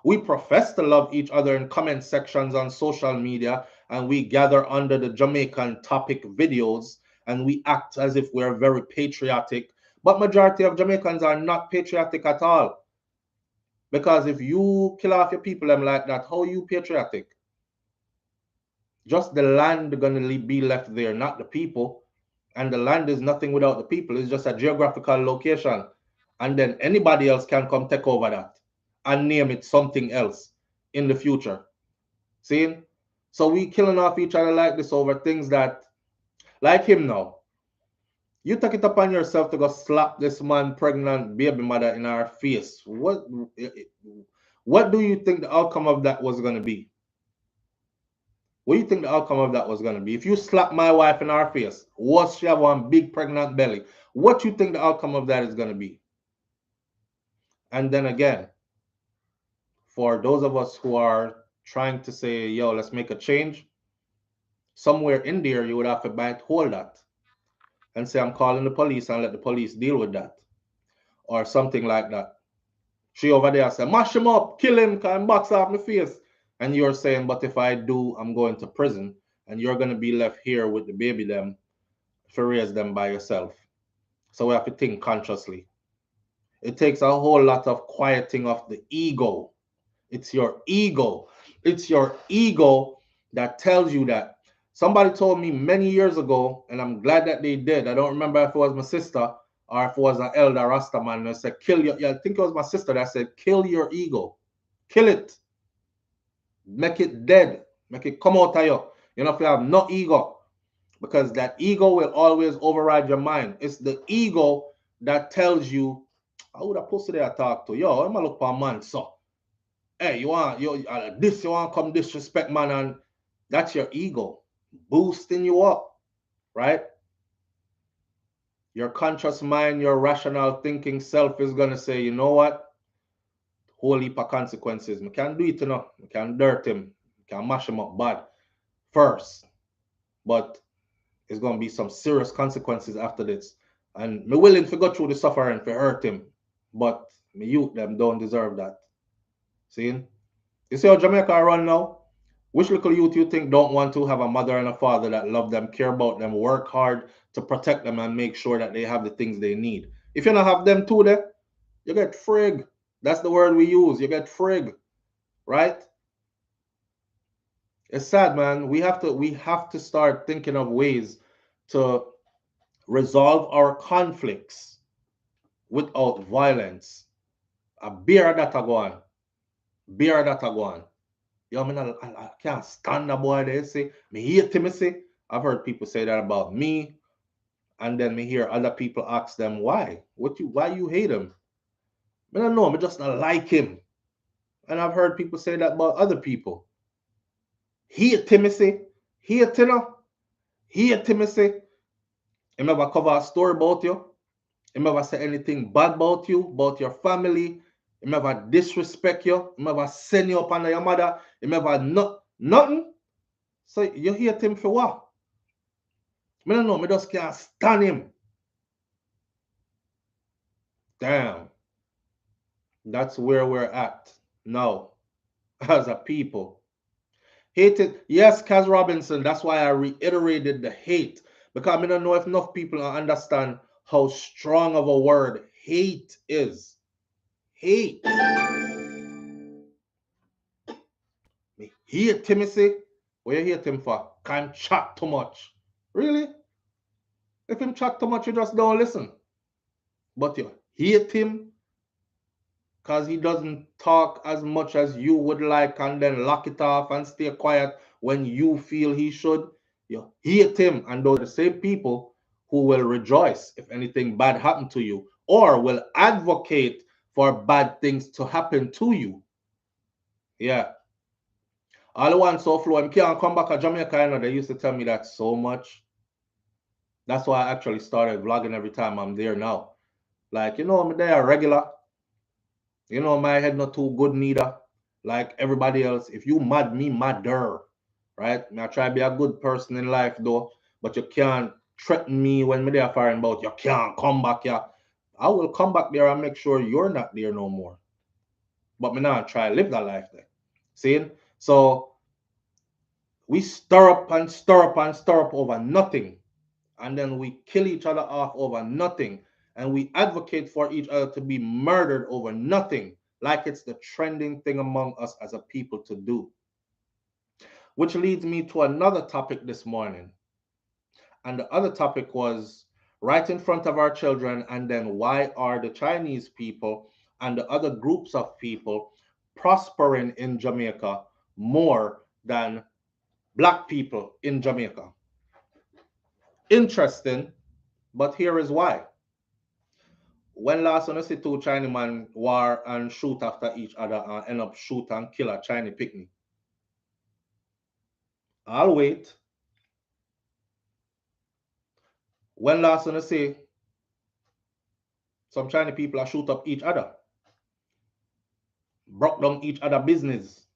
We profess to love each other in comment sections on social media, and we gather under the Jamaican topic videos, and we act as if we're very patriotic. But majority of Jamaicans are not patriotic at all. Because if you kill off your people them like that, how are you patriotic? Just the land gonna be left there, not the people. And the land is nothing without the people. It's just a geographical location. And then anybody else can come take over that and name it something else in the future. See? So we killing off each other like this over things that, like him now. You take it upon yourself to go slap this man pregnant baby mother in our face. What do you think the outcome of that was gonna be? What do you think the outcome of that was gonna be? If you slap my wife in our face, was she have one big pregnant belly? What you think the outcome of that is gonna be? And then again, for those of us who are trying to say, yo, let's make a change, somewhere in there you would have to bite hold that and say, I'm calling the police and let the police deal with that. Or something like that. She over there say, mash him up, kill him, can box off my face. And you're saying, but if I do, I'm going to prison. And you're going to be left here with the baby them to raise them by yourself. So we have to think consciously. It takes a whole lot of quieting of the ego. It's your ego. It's your ego that tells you that. Somebody told me many years ago, and I'm glad that they did. I don't remember if it was my sister or if it was an elder Rasta man. That said, kill your, yeah, I think it was my sister that said, kill your ego. Kill it. Make it dead. Make it come out of you. You know, if you have no ego, because that ego will always override your mind. It's the ego that tells you, how would I post it there talk to? Yo, I'm gonna look for a man, so. Hey, you want you come disrespect man, and that's your ego boosting you up, right? Your conscious mind, your rational thinking self is gonna say, you know what? Whole heap of consequences. We can't do it enough. We can't dirt him. We can't mash him up bad first. But it's gonna be some serious consequences after this. And me willing to go through the suffering to hurt him. But me youth them don't deserve that. See? You see how Jamaica run now? Which little youth you think don't want to have a mother and a father that love them, care about them, work hard to protect them and make sure that they have the things they need? If you don't have them too there, you get frig. That's the word we use. You get frig, right? It's sad, man. We have to start thinking of ways to resolve our conflicts without violence. A beer that a go on. Beer that a go on. Yo, I can't stand that boy there, see. Me hate him, see. I've heard people say that about me. And then me hear other people ask them, why? Why you hate him? I don't know, I just not like him. And I've heard people say that about other people. Hate him, see. Hate him, hate him, see. Him ever cover a story about you? Him ever say anything bad about you, about your family? Him ever disrespect you? Him ever send you up under your mother? Him ever nothing? So you hate him for what? I don't know, I just can't stand him. Damn. That's where we're at now as a people. Hated, yes, Kaz Robinson, that's why I reiterated the hate. Because I don't know if enough people understand how strong of a word hate is. Hate. Me hate him, say. What you hate him for? Can't chat too much. Really? If him chat too much, you just don't listen. But you hate him because he doesn't talk as much as you would like and then lock it off and stay quiet when you feel he should. You hate him. And those are the same people who will rejoice if anything bad happened to you or will advocate for bad things to happen to you. Yeah. All the ones SouFLo, I can't come back to Jamaica. You know, they used to tell me that so much. That's why I actually started vlogging every time I'm there now. Like, you know, I'm there regular. You know, my head not too good neither. Like everybody else. If you mad, me madder. Right? I try to be a good person in life though. But you can't threaten me when me there firing about you can't come back here. I will come back there and make sure you're not there no more. But me not try to live that life there. See? So we stir up and stir up and stir up over nothing. And then we kill each other off over nothing. And we advocate for each other to be murdered over nothing, like it's the trending thing among us as a people to do. Which leads me to another topic this morning. And the other topic was right in front of our children, and then why are the Chinese people and the other groups of people prospering in Jamaica more than Black people in Jamaica? Interesting, but here is why. When last on see two Chinese man war and shoot after each other and end up shoot and kill a Chinese picnic? I'll wait. When last on see some Chinese people are shoot up each other, broke down each other business,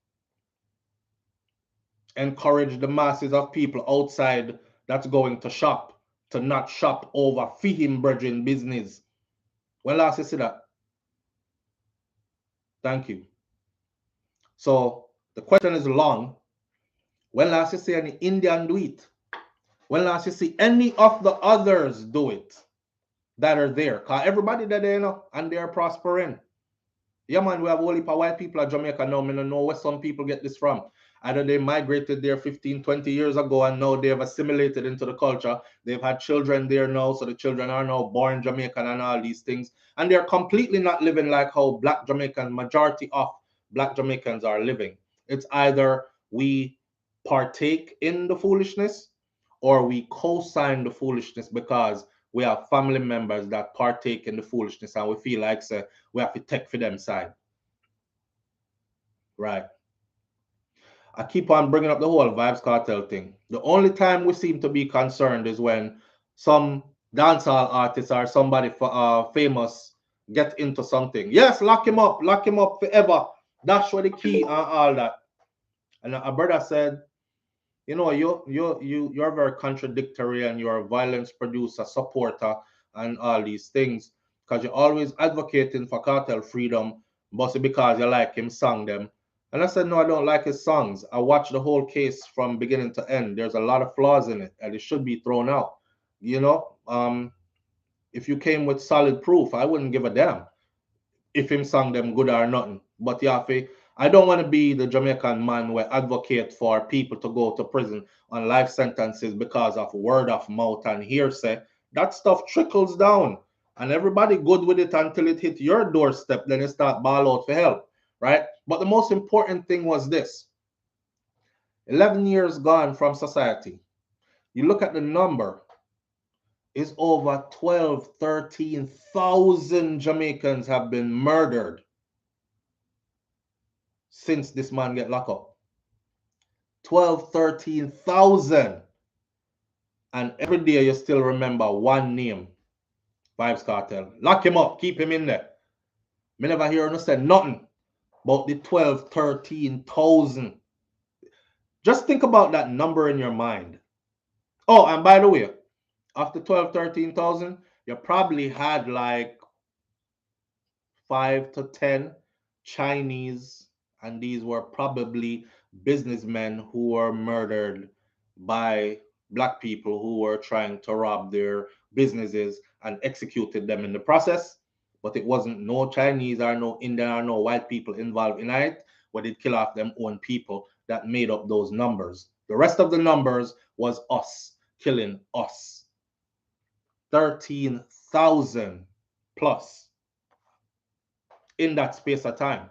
encourage the masses of people outside that's going to shop to not shop over him brethren business? When last you see that? Thank you. So the question is long. When last you see any Indian do it? When last you see any of the others do it that are there? Because everybody that they know and they are prospering. Yeah, man, we have a whole heap of white people at Jamaica now. I don't know where some people get this from. Either they migrated there 15, 20 years ago and now they have assimilated into the culture. They've had children there now, so the children are now born Jamaican and all these things. And they're completely not living like how Black Jamaicans, majority of Black Jamaicans are living. It's either we partake in the foolishness or we co-sign the foolishness because we have family members that partake in the foolishness and we feel like we have to take for them side. Right. I keep on bringing up the whole Vibes Cartel thing. The only time we seem to be concerned is when some dancehall artist or somebody famous get into something. Yes, lock him up forever. That's where the key and all that. And a brother said, you know, you're very contradictory and you're a violence producer, supporter, and all these things because you're always advocating for cartel freedom, mostly because you like him song them. And I said, no, I don't like his songs. I watched the whole case from beginning to end. There's a lot of flaws in it, and it should be thrown out. You know, if you came with solid proof, I wouldn't give a damn if him song them good or nothing. But Yafi, I don't want to be the Jamaican man where advocate for people to go to prison on life sentences because of word of mouth and hearsay. That stuff trickles down, and everybody good with it until it hit your doorstep. Then you start bawl out for help, right? But the most important thing was this: 11 years gone from society. You look at the number. Is over 12, 13,000 Jamaicans have been murdered since this man get locked up. 12, 13,000. And every day you still remember one name. Vibes Cartel. Lock him up. Keep him in there. Me never hear no say nothing about the 12, 13,000. Just think about that number in your mind. Oh, and by the way, after 12, 13,000, you probably had like 5 to 10 Chinese, and these were probably businessmen who were murdered by Black people who were trying to rob their businesses and executed them in the process. But it wasn't no Chinese or no Indian or no white people involved in it, but it killed off them own people that made up those numbers. The rest of the numbers was us killing us. 13,000 plus in that space of time.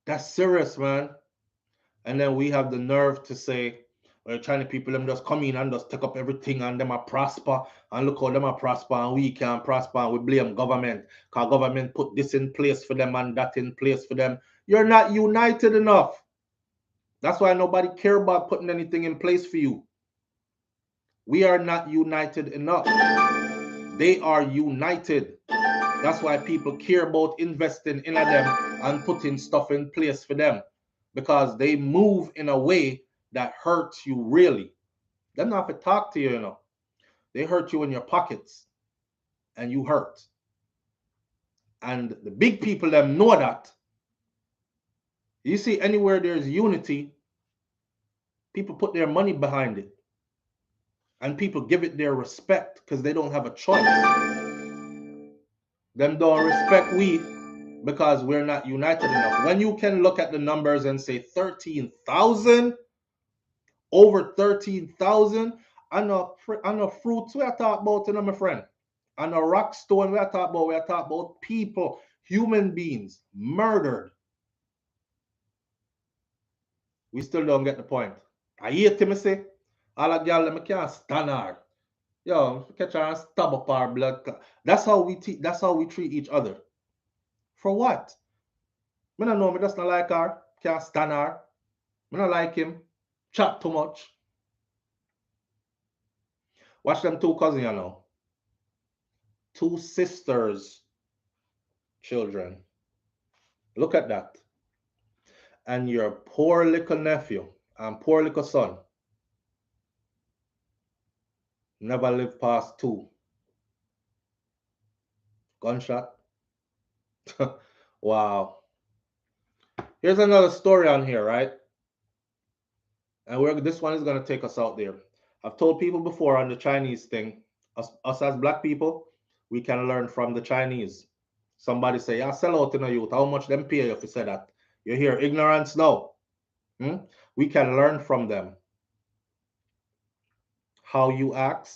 That's serious, man. And then we have the nerve to say, well, Chinese people, them just come in and just take up everything and them are prosper. And look how them are prosper and we can't prosper and we blame government. Because government put this in place for them and that in place for them. You're not united enough. That's why nobody care about putting anything in place for you. We are not united enough. They are united. That's why people care about investing in them and putting stuff in place for them, because they move in a way that hurts you really. They don't have to talk to you, you know. They hurt you in your pockets and you hurt. And the big people them know that. You see, anywhere there's unity, people put their money behind it. And people give it their respect because they don't have a choice. Them don't respect we. because we're not united enough. When you can look at the numbers and say 13,000, over 13,000, I know fruits we are talking about, you know, my friend. And a rock stone we are talking about people, human beings, murdered. We still don't get the point. I hear Timmy say, all a girl them can't stand her. Yo, catch her and stab up our blood. That's how we treat each other. For what? Me don't know, me just not like her, can't stand her. Me not like him. Chat too much. Watch them two cousins, you know. Two sisters, children. Look at that. And your poor little nephew and poor little son never lived past 2. Gunshot. Wow. Here's another story on here, right? And this one is going to take us out there. I've told people before on the Chinese thing, us as black people, we can learn from the Chinese. Somebody say, yeah, sell out in a youth. How much them pay you if you say that? You hear ignorance now. We can learn from them. How you act?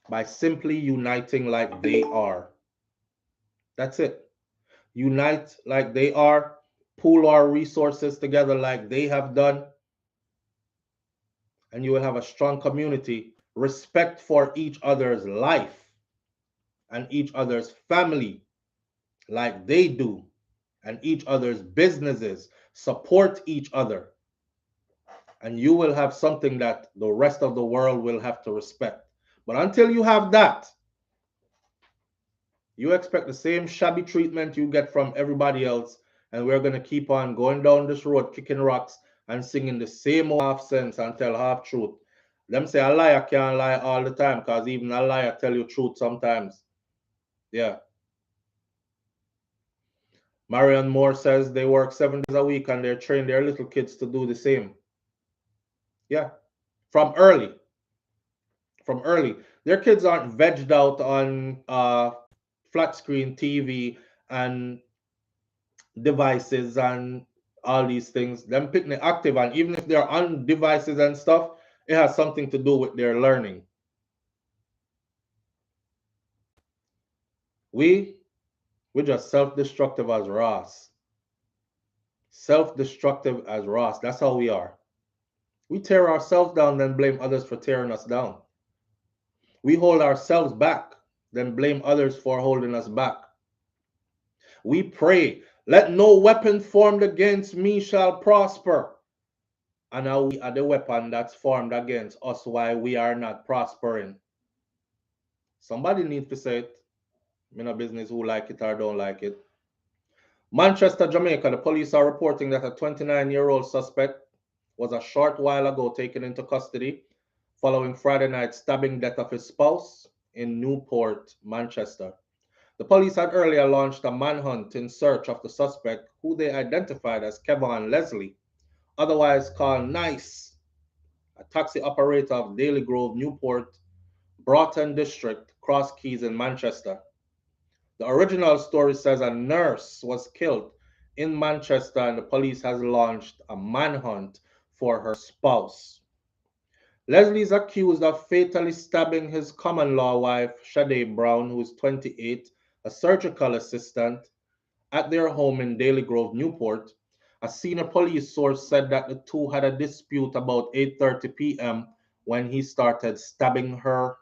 By simply uniting like they are. That's it. Unite like they are. Pool our resources together like they have done. And you will have a strong community. Respect for each other's life and each other's family like they do, and each other's businesses. Support each other. And you will have something that the rest of the world will have to respect. But until you have that, you expect the same shabby treatment you get from everybody else, and we're going to keep on going down this road, kicking rocks and singing the same half sense and tell half truth. Them say a liar can't lie all the time, because even a liar tell you truth sometimes. Yeah. Marion Moore says they work 7 days a week and they train their little kids to do the same. Yeah. From early. Their kids aren't vegged out on flat screen TV and devices and all these things. Them picking it active, and even if they're on devices and stuff, it has something to do with their learning. We're just self-destructive as Ross. Self-destructive as Ross. That's how we are. We tear ourselves down, then blame others for tearing us down. We hold ourselves back, then blame others for holding us back. We pray, let no weapon formed against me shall prosper. And now we are the weapon that's formed against us while we are not prospering. Somebody needs to say it. Me no business who like it or don't like it. Manchester, Jamaica, the police are reporting that a 29-year-old suspect was a short while ago taken into custody following Friday night's stabbing death of his spouse in Newport, Manchester. The police had earlier launched a manhunt in search of the suspect, who they identified as Kevon Leslie, otherwise called Nice, a taxi operator of Daly Grove, Newport, Broughton District, Cross Keys in Manchester. The original story says a nurse was killed in Manchester and the police has launched a manhunt for her spouse. Leslie is accused of fatally stabbing his common-law wife, Sade Brown, who is 28, a surgical assistant, at their home in Daly Grove, Newport. A senior police source said that the two had a dispute about 8:30 p.m. when he started stabbing her.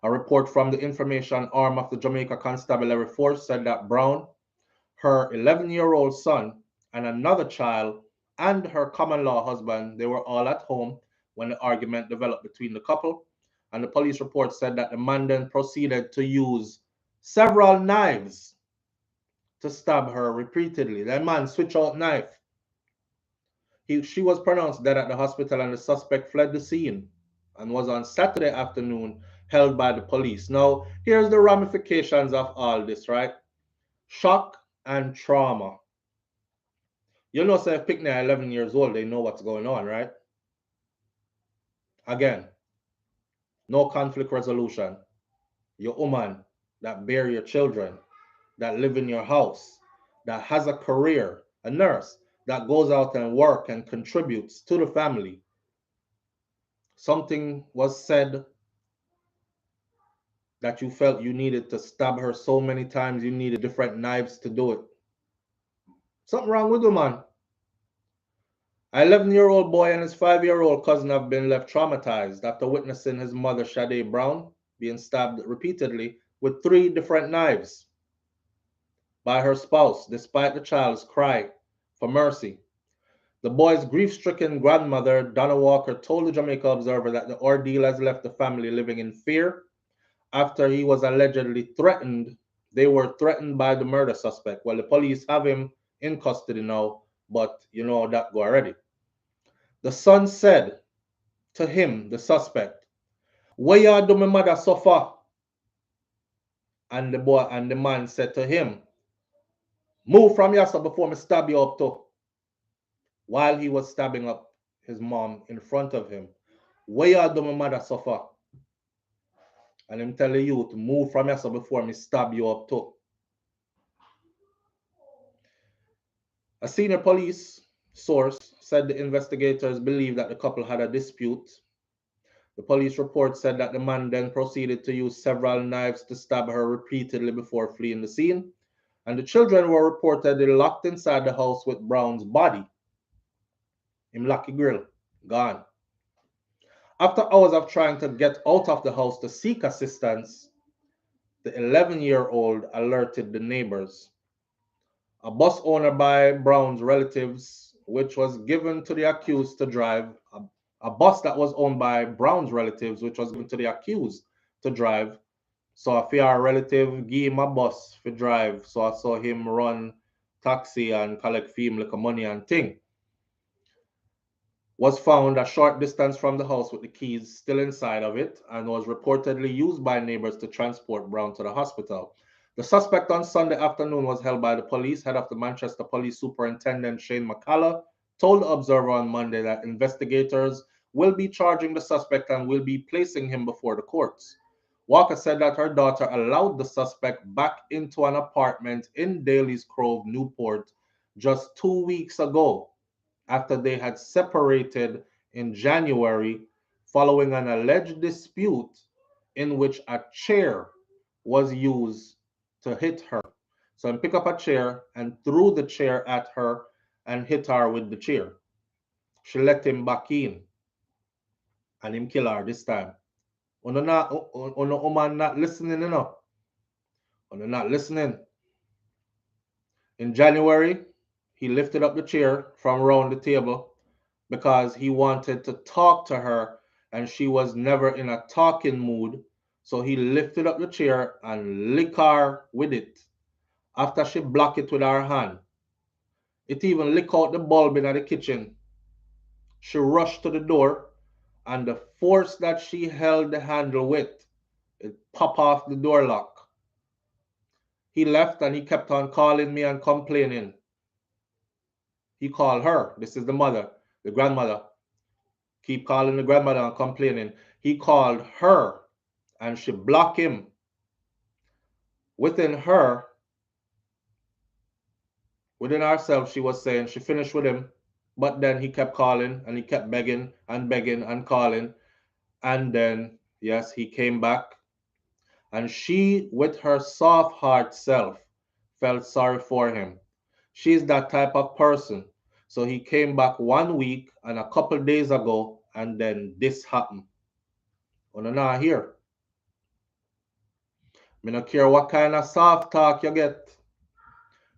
A report from the information arm of the Jamaica Constabulary Force said that Brown, her 11-year-old son, and another child, and her common-law husband, they were all at home when the argument developed between the couple. And the police report said that the man then proceeded to use several knives to stab her repeatedly. That man switched out knife. She was pronounced dead at the hospital, and the suspect fled the scene and was on Saturday afternoon held by the police. Now, here's the ramifications of all this, right? Shock and trauma. You know, say if Pickney are 11 years old, they know what's going on, right? Again, no conflict resolution. Your woman that bear your children, that live in your house, that has a career, a nurse, that goes out and work and contributes to the family. Something was said that you felt you needed to stab her so many times you needed different knives to do it. Something wrong with you, man. An 11-year-old boy and his 5-year-old cousin have been left traumatized after witnessing his mother, Sade Brown, being stabbed repeatedly with 3 different knives by her spouse, despite the child's cry for mercy. The boy's grief-stricken grandmother, Donna Walker, told the Jamaica Observer that the ordeal has left the family living in fear after he was allegedly threatened. They were threatened by the murder suspect. Well, the police have him in custody now, but you know that go already. The son said to him, the suspect, "Why you do my mother suffer?" And the man said to him, "Move from here before me stab you up too." While he was stabbing up his mom in front of him. "Why you do my mother suffer?" And him tell the youth, "Move from here before me stab you up too." A senior police source said the investigators believe that the couple had a dispute. The police report said that the man then proceeded to use several knives to stab her repeatedly before fleeing the scene, and the children were reportedly locked inside the house with Brown's body. Him lucky grill, gone. After hours of trying to get out of the house to seek assistance, the 11-year-old alerted the neighbors. A bus owned by Brown's relatives, which was given to the accused to drive, a bus that was owned by Brown's relatives, which was given to the accused to drive. So a fear relative gave him a bus for drive. So I saw him run taxi and collect fee him like money and thing. Was found a short distance from the house with the keys still inside of it and was reportedly used by neighbors to transport Brown to the hospital. The suspect on Sunday afternoon was held by the police. Head of the Manchester Police Superintendent Shane McCullough told the Observer on Monday that investigators will be charging the suspect and will be placing him before the courts. Walker said that her daughter allowed the suspect back into an apartment in Daly's Grove, Newport, just 2 weeks ago after they had separated in January following an alleged dispute in which a chair was used to hit her. So he picked up a chair and threw the chair at her and hit her with the chair. She let him back in and him kill her this time. Uno woman not listening, you know. Uno not listening. In January, he lifted up the chair from around the table because he wanted to talk to her and she was never in a talking mood. So he lifted up the chair and licked her with it. After she blocked it with her hand, it even licked out the bulb in the kitchen. She rushed to the door and the force that she held the handle with, it popped off the door lock. He left and he kept on calling me and complaining. He called her. This is the mother, the grandmother. Keep calling the grandmother and complaining. He called her and she blocked him. Within herself, she was saying she finished with him. But then he kept calling and he kept begging and calling. And then, yes, he came back. And she, with her soft heart self, felt sorry for him. She's that type of person. So he came back 1 week and a couple days ago, and then this happened. Well, not here. Me no care what kind of soft talk you get.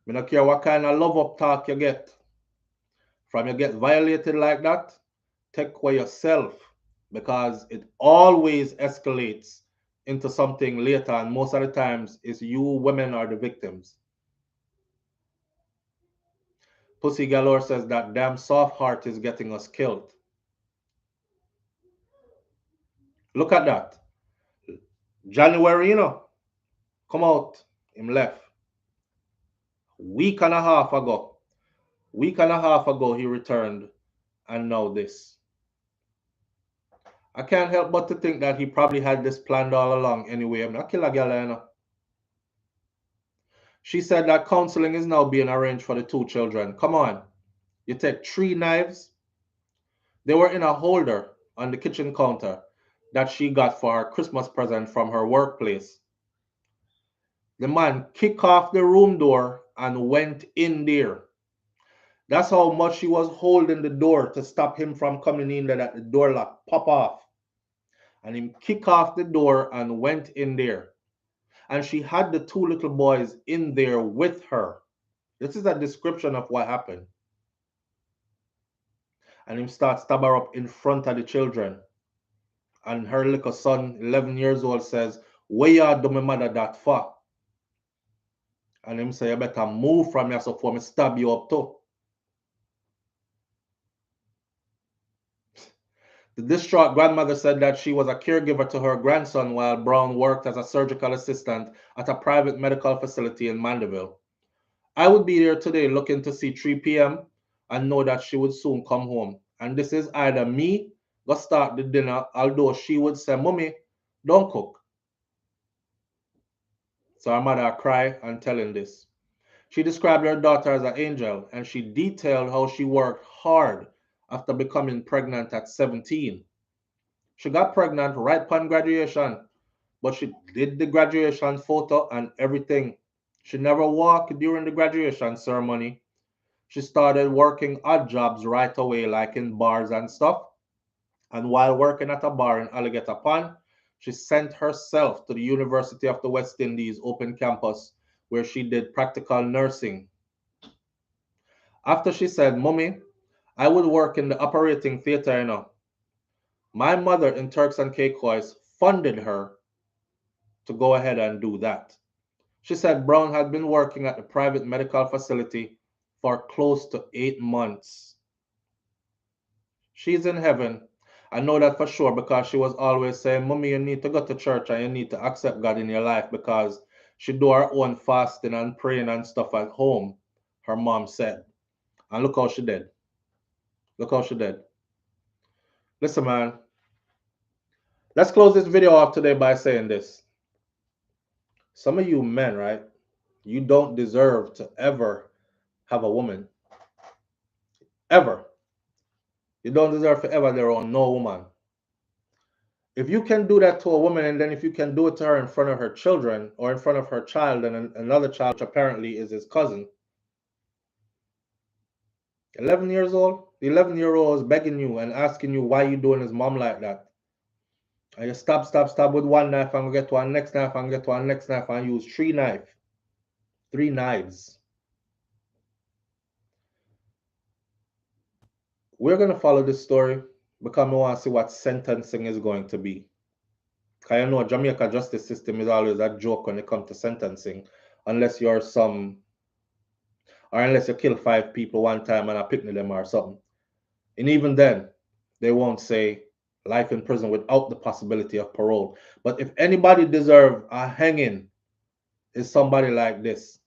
Me no care what kind of love up talk you get. From you get violated like that, take away yourself because it always escalates into something later, and most of the times it's you women are the victims. Pussy Galore says that damn soft heart is getting us killed. Look at that. January, come out, him left. Week and a half ago he returned, and now this. I can't help but to think that he probably had this planned all along anyway. I'm not kill a girl, She said that counseling is now being arranged for the two children. Come on. You take 3 knives. They were in a holder on the kitchen counter that she got for her Christmas present from her workplace. The man kicked off the room door and went in there. That's how much she was holding the door to stop him from coming in there, that the door lock pop off. And him kick off the door and went in there. And she had the 2 little boys in there with her. This is a description of what happened. And him start stab her up in front of the children. And her little son, 11 years old, says, "Where you do my mother that for?" And him say, "You better move from here so for me stab you up too." The distraught grandmother said that she was a caregiver to her grandson while Brown worked as a surgical assistant at a private medical facility in Mandeville. "I would be there today looking to see 3 p.m. and know that she would soon come home. And this is either me go start the dinner, although she would say, 'Mommy, don't cook.'" So her mother cried and telling this. She described her daughter as an angel, and she detailed how she worked hard after becoming pregnant at 17. She got pregnant right upon graduation, but she did the graduation photo and everything. She never walked during the graduation ceremony. She started working odd jobs right away, like in bars and stuff. And while working at a bar in Alligator Pond, she sent herself to the University of the West Indies open campus, where she did practical nursing. After she said, "Mommy, I would work in the operating theater, you know." My mother in Turks and Caicos funded her to go ahead and do that. She said Brown had been working at the private medical facility for close to 8 months. She's in heaven. I know that for sure because she was always saying, "Mommy, you need to go to church and you need to accept God in your life," because she do her own fasting and praying and stuff at home, her mom said. And look how she did. Look how she did. Listen, man. Let's close this video off today by saying this. Some of you men, right? You don't deserve to ever have a woman. Ever. You don't deserve to ever there on no woman. If you can do that to a woman, and then if you can do it to her in front of her children or in front of her child and another child, which apparently is his cousin, 11 years old, the 11-year-old is begging you and asking you why you doing his mom like that. And you stab with 1 knife and get to one next knife and get to one next knife and use 3 knives. 3 knives. We're going to follow this story because we want to see what sentencing is going to be. Because you know, Jamaica justice system is always a joke when it comes to sentencing, unless you're some, or unless you kill 5 people one time and I picnic them or something. And even then, they won't say life in prison without the possibility of parole. But if anybody deserves a hanging, it's somebody like this.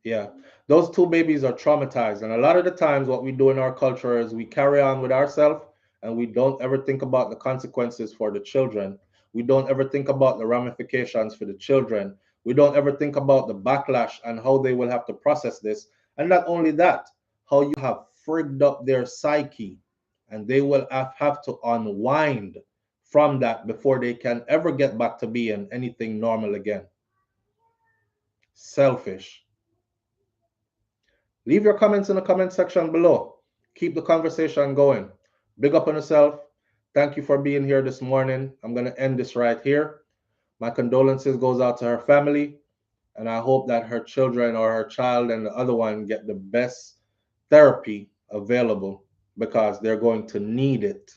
Yeah, those 2 babies are traumatized. And a lot of the times what we do in our culture is we carry on with ourselves and we don't ever think about the consequences for the children. We don't ever think about the ramifications for the children. We don't ever think about the backlash and how they will have to process this. And not only that, how you have frigged up their psyche and they will have to unwind from that before they can ever get back to being anything normal again. Selfish. Leave your comments in the comment section below. Keep the conversation going. Big up on yourself. Thank you for being here this morning. I'm going to end this right here. My condolences goes out to her family, and I hope that her children or her child and the other one get the best therapy available because they're going to need it.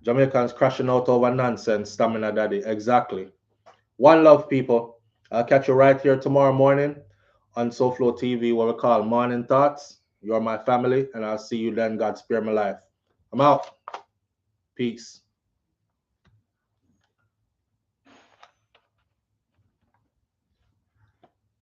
Jamaicans crashing out over nonsense, stamina daddy. Exactly. One love, people. I'll catch you right here tomorrow morning on SouFLoTV, what we call Morning Thoughts. You're my family, and I'll see you then. God spare my life. I'm out. Peace.